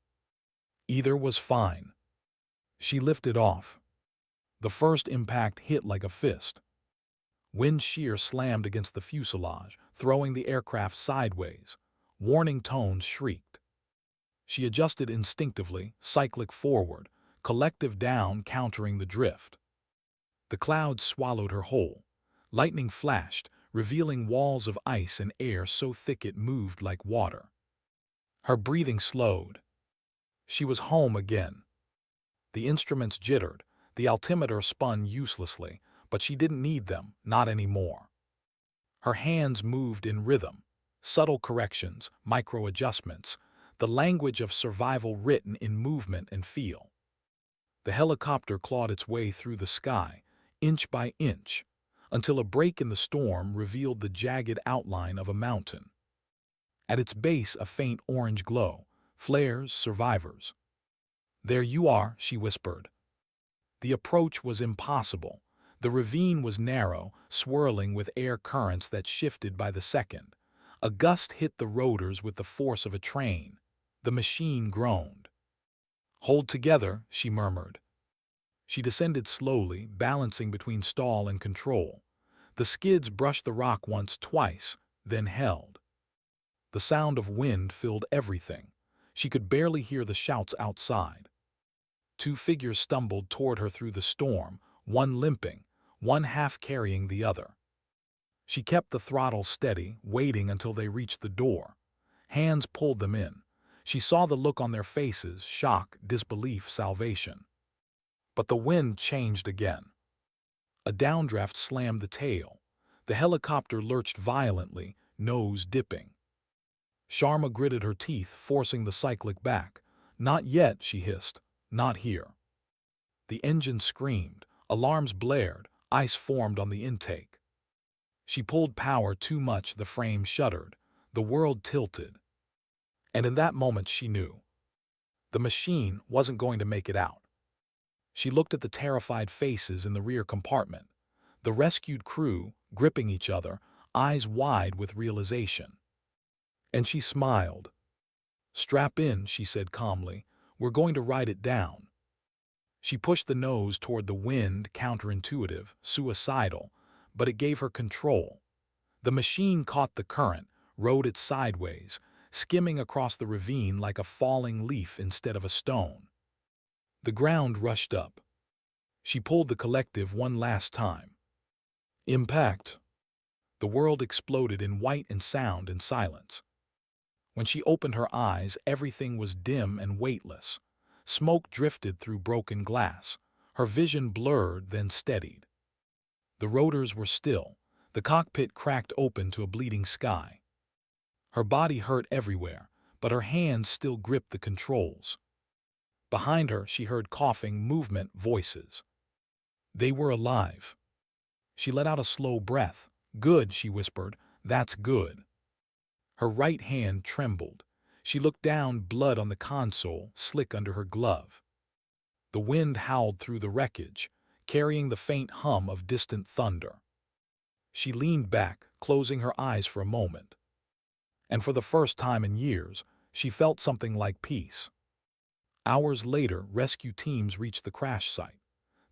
Either was fine. She lifted off. The first impact hit like a fist. Wind shear slammed against the fuselage, throwing the aircraft sideways. Warning tones shrieked. She adjusted instinctively, cyclic forward, collective down, countering the drift. The clouds swallowed her whole. Lightning flashed, revealing walls of ice and air so thick it moved like water. Her breathing slowed. She was home again. The instruments jittered, the altimeter spun uselessly, but she didn't need them, not anymore. Her hands moved in rhythm, subtle corrections, micro-adjustments, the language of survival written in movement and feel. The helicopter clawed its way through the sky, inch by inch, until a break in the storm revealed the jagged outline of a mountain. At its base, a faint orange glow. Flares, survivors. "There you are," she whispered. The approach was impossible. The ravine was narrow, swirling with air currents that shifted by the second. A gust hit the rotors with the force of a train. The machine groaned. "Hold together," she murmured. She descended slowly, balancing between stall and control. The skids brushed the rock once, twice, then held. The sound of wind filled everything. She could barely hear the shouts outside. Two figures stumbled toward her through the storm, one limping, one half carrying the other. She kept the throttle steady, waiting until they reached the door. Hands pulled them in. She saw the look on their faces: shock, disbelief, salvation. But the wind changed again. A downdraft slammed the tail. The helicopter lurched violently, nose dipping. Sharma gritted her teeth, forcing the cyclic back. "Not yet," she hissed. "Not here." The engine screamed. Alarms blared. Ice formed on the intake. She pulled power too much. The frame shuddered. The world tilted. And in that moment she knew. The machine wasn't going to make it out. She looked at the terrified faces in the rear compartment. The rescued crew, gripping each other, eyes wide with realization. And she smiled. "Strap in," she said calmly. "We're going to ride it down." She pushed the nose toward the wind, counterintuitive, suicidal, but it gave her control. The machine caught the current, rode it sideways, skimming across the ravine like a falling leaf instead of a stone. The ground rushed up. She pulled the collective one last time. Impact. The world exploded in white and sound and silence. When she opened her eyes, everything was dim and weightless. Smoke drifted through broken glass. Her vision blurred, then steadied. The rotors were still. The cockpit cracked open to a bleeding sky. Her body hurt everywhere, but her hands still gripped the controls. Behind her, she heard coughing, movement, voices. They were alive. She let out a slow breath. "Good," she whispered. "That's good." Her right hand trembled. She looked down, blood on the console, slick under her glove. The wind howled through the wreckage, carrying the faint hum of distant thunder. She leaned back, closing her eyes for a moment. And for the first time in years, she felt something like peace. Hours later, rescue teams reached the crash site.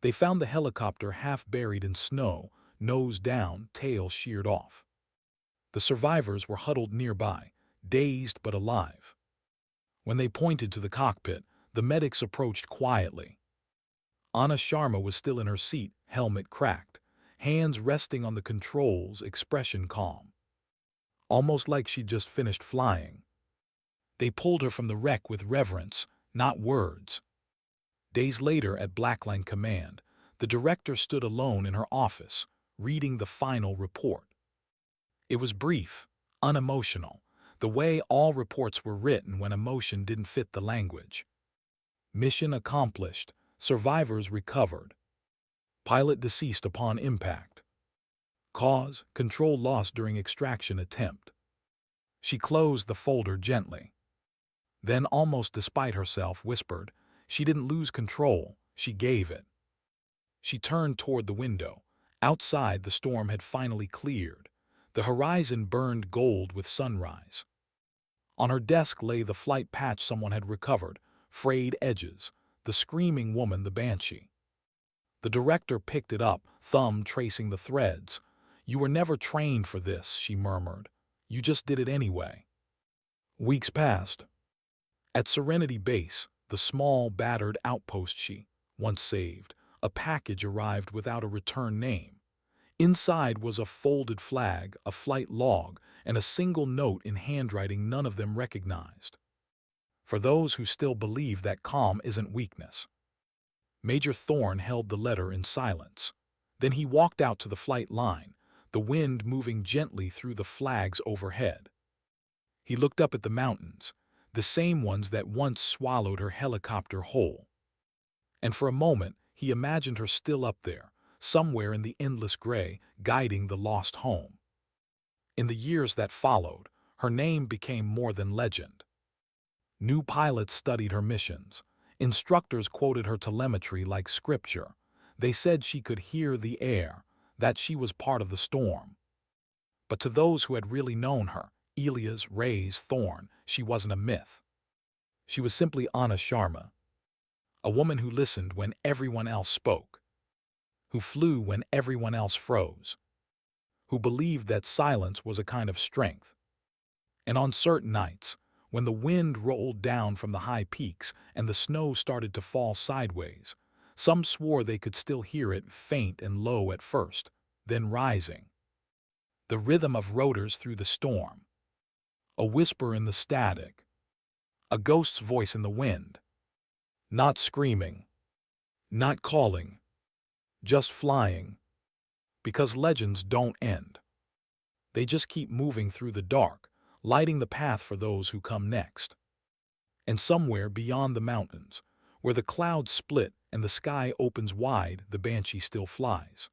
They found the helicopter half buried in snow, nose down, tail sheared off. The survivors were huddled nearby, dazed but alive. When they pointed to the cockpit, the medics approached quietly. Ana Sharma was still in her seat, helmet cracked, hands resting on the controls, expression calm. Almost like she'd just finished flying. They pulled her from the wreck with reverence, not words. Days later, at Blackline Command, the director stood alone in her office, reading the final report. It was brief, unemotional, the way all reports were written when emotion didn't fit the language. Mission accomplished. Survivors recovered. Pilot deceased upon impact. Cause: control lost during extraction attempt. She closed the folder gently. Then, almost despite herself, whispered, "She didn't lose control, she gave it." She turned toward the window. Outside, the storm had finally cleared. The horizon burned gold with sunrise. On her desk lay the flight patch someone had recovered, frayed edges, the screaming woman, the banshee. The director picked it up, thumb tracing the threads. "You were never trained for this," she murmured. "You just did it anyway." Weeks passed. At Serenity Base, the small, battered outpost she once saved, a package arrived without a return name. Inside was a folded flag, a flight log, and a single note in handwriting none of them recognized. For those who still believe that calm isn't weakness. Major Thorne held the letter in silence. Then he walked out to the flight line, the wind moving gently through the flags overhead. He looked up at the mountains, the same ones that once swallowed her helicopter whole. And for a moment, he imagined her still up there, somewhere in the endless gray, guiding the lost home. In the years that followed, her name became more than legend. New pilots studied her missions. Instructors quoted her telemetry like scripture. They said she could hear the air, that she was part of the storm. But to those who had really known her, Elias, Reyes, Thorne, she wasn't a myth. She was simply Ana Sharma, a woman who listened when everyone else spoke, who flew when everyone else froze, who believed that silence was a kind of strength. And on certain nights, when the wind rolled down from the high peaks and the snow started to fall sideways, some swore they could still hear it, faint and low at first, then rising. The rhythm of rotors through the storm, a whisper in the static, a ghost's voice in the wind, not screaming, not calling, just flying, because legends don't end. They just keep moving through the dark, lighting the path for those who come next. And somewhere beyond the mountains, where the clouds split and the sky opens wide, the banshee still flies.